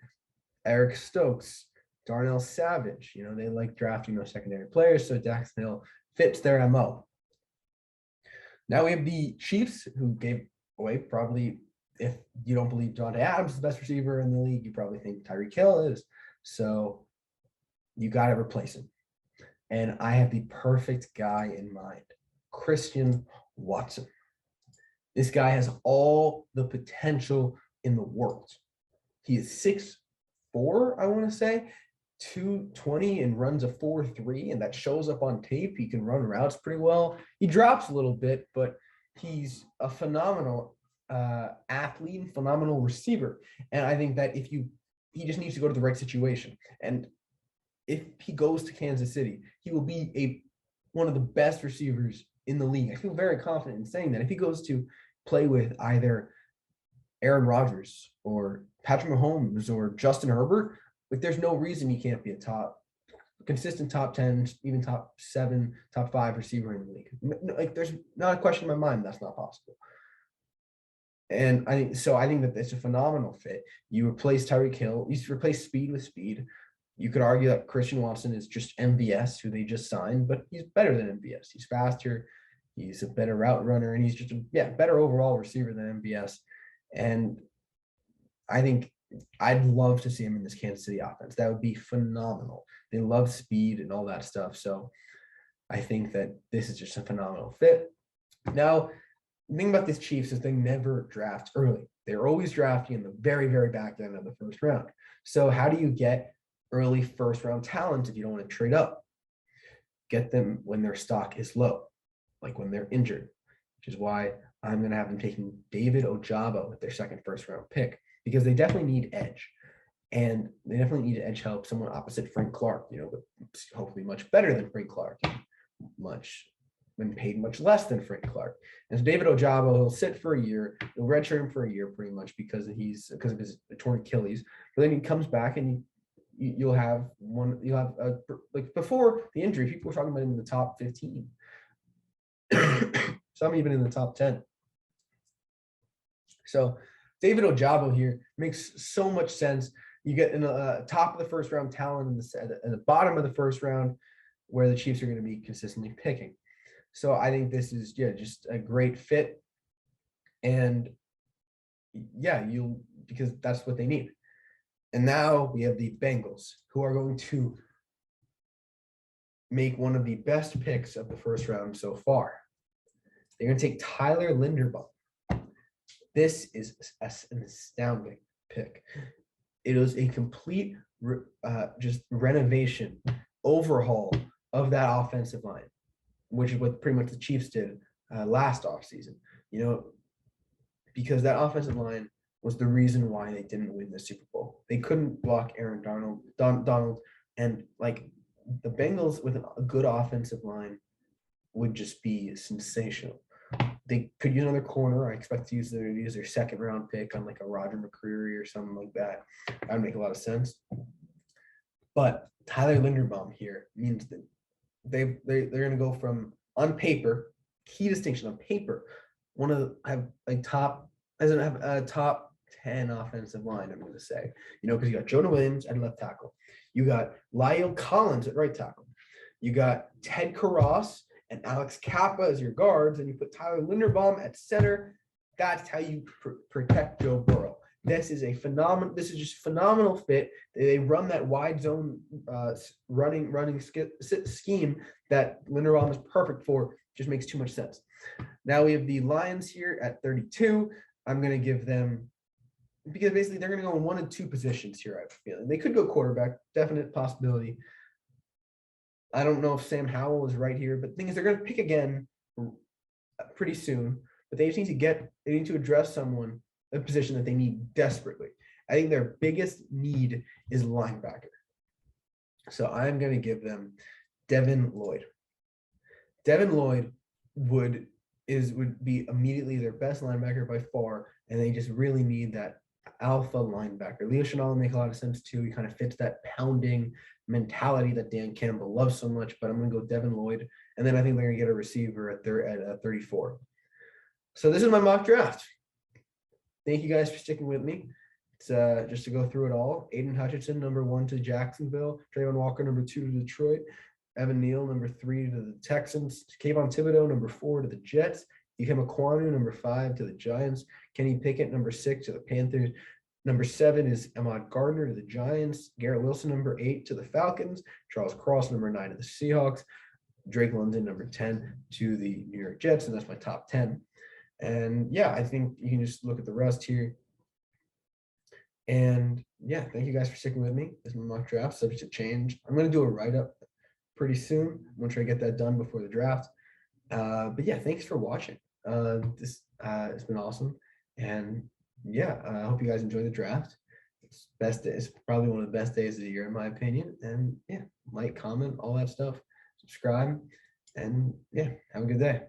Eric Stokes, Darnell Savage. They like drafting those secondary players, so Daxton Hill fits their MO. Now we have the Chiefs, who gave away probably, if you don't believe Davante Adams is the best receiver in the league, you probably think Tyreek Hill is. So you got to replace him. And I have the perfect guy in mind, Christian Watson. This guy has all the potential in the world. He is 6'4", I want to say, 220, and runs a 4.3, and that shows up on tape. He can run routes pretty well. He drops a little bit, but he's a phenomenal athlete and phenomenal receiver. And I think that he just needs to go to the right situation. And if he goes to Kansas City, he will be one of the best receivers in the league. I feel very confident in saying that. If he goes to play with either Aaron Rodgers or Patrick Mahomes or Justin Herbert, like there's no reason he can't be a consistent top 10, even top 7, top 5 receiver in the league. Like there's not a question in my mind that's not possible. And I think that it's a phenomenal fit. You replace Tyreek Hill, you replace speed with speed. You could argue that Christian Watson is just MVS, who they just signed, but he's better than MVS. He's faster, he's a better route runner, and he's just a better overall receiver than MVS. And I think I'd love to see him in this Kansas City offense. That would be phenomenal. They love speed and all that stuff. So I think that this is just a phenomenal fit. Now, the thing about this Chiefs is they never draft early. They're always drafting in the very, very back end of the first round. So how do you get early first round talent if you don't want to trade up? Get them when their stock is low, like when they're injured. which is why I'm going to have them taking David Ojabo with their second first-round pick, because they definitely need edge. And they definitely need edge help, someone opposite Frank Clark, but hopefully much better than Frank Clark, when paid much less than Frank Clark. And so David Ojabo, he'll sit for a year, he'll redshirt him for a year pretty much because of his torn Achilles. But then he comes back and you'll have like before the injury, people were talking about him in the top 15. Some even in the top 10. So David Ojabo here makes so much sense. You get in the top of the first round talent at the bottom of the first round where the Chiefs are going to be consistently picking. So I think this is just a great fit. And because that's what they need. And now we have the Bengals, who are going to make one of the best picks of the first round so far. They're going to take Tyler Linderbaum. This is an astounding pick. It was a complete just renovation, overhaul of that offensive line, which is what pretty much the Chiefs did last offseason. Because that offensive line was the reason why they didn't win the Super Bowl. They couldn't block Aaron Donald, and like the Bengals with a good offensive line would just be sensational. They could use another corner. I expect to use their second round pick on like a Roger McCreary or something like that. That would make a lot of sense. But Tyler Linderbaum here means that they're going to go from, on paper, key distinction on paper, doesn't have a top 10 offensive line, I'm going to say, because you got Jonah Williams at left tackle. You got Lyle Collins at right tackle. You got Ted Karras and Alex Kappa as your guards, and you put Tyler Linderbaum at center. That's how you protect Joe Burrow. This is just a phenomenal fit. They run that wide zone running scheme that Linderbaum is perfect for. Just makes too much sense. Now we have the Lions here at 32. I'm going to give them, because basically they're going to go in one of two positions here, I have a feeling. They could go quarterback, definite possibility. I don't know if Sam Howell is right here, but the thing is they're going to pick again pretty soon. But they need to address a position that they need desperately. I think their biggest need is linebacker. So I'm going to give them Devin Lloyd. Devin Lloyd would be immediately their best linebacker by far, and they just really need that alpha linebacker. Leo Chenal will make a lot of sense too. He kind of fits that pounding mentality that Dan Campbell loves so much, but I'm going to go Devin Lloyd. And then I think they're going to get a receiver at 34. So this is my mock draft. Thank you guys for sticking with me. It's just to go through it all. Aiden Hutchinson, number 1 to Jacksonville. Trayvon Walker, number 2 to Detroit. Evan Neal, number 3 to the Texans. Kayvon Thibodeau, number 4 to the Jets. Ikem Ekwonu, number 5 to the Giants. Kenny Pickett, number 6 to the Panthers. Number 7 is Ahmad Gardner to the Giants. Garrett Wilson, number 8 to the Falcons. Charles Cross, number 9 to the Seahawks. Drake London, number 10 to the New York Jets. And that's my top 10. And yeah, I think you can just look at the rest here. And yeah, thank you guys for sticking with me. This is my mock draft, subject to change. I'm going to do a write-up pretty soon. I'm going to try to get that done before the draft. But yeah, thanks for watching. This it's been awesome. And yeah, I hope you guys enjoy the draft. It's probably one of the best days of the year, in my opinion. And yeah, like, comment, all that stuff. Subscribe. And yeah, have a good day.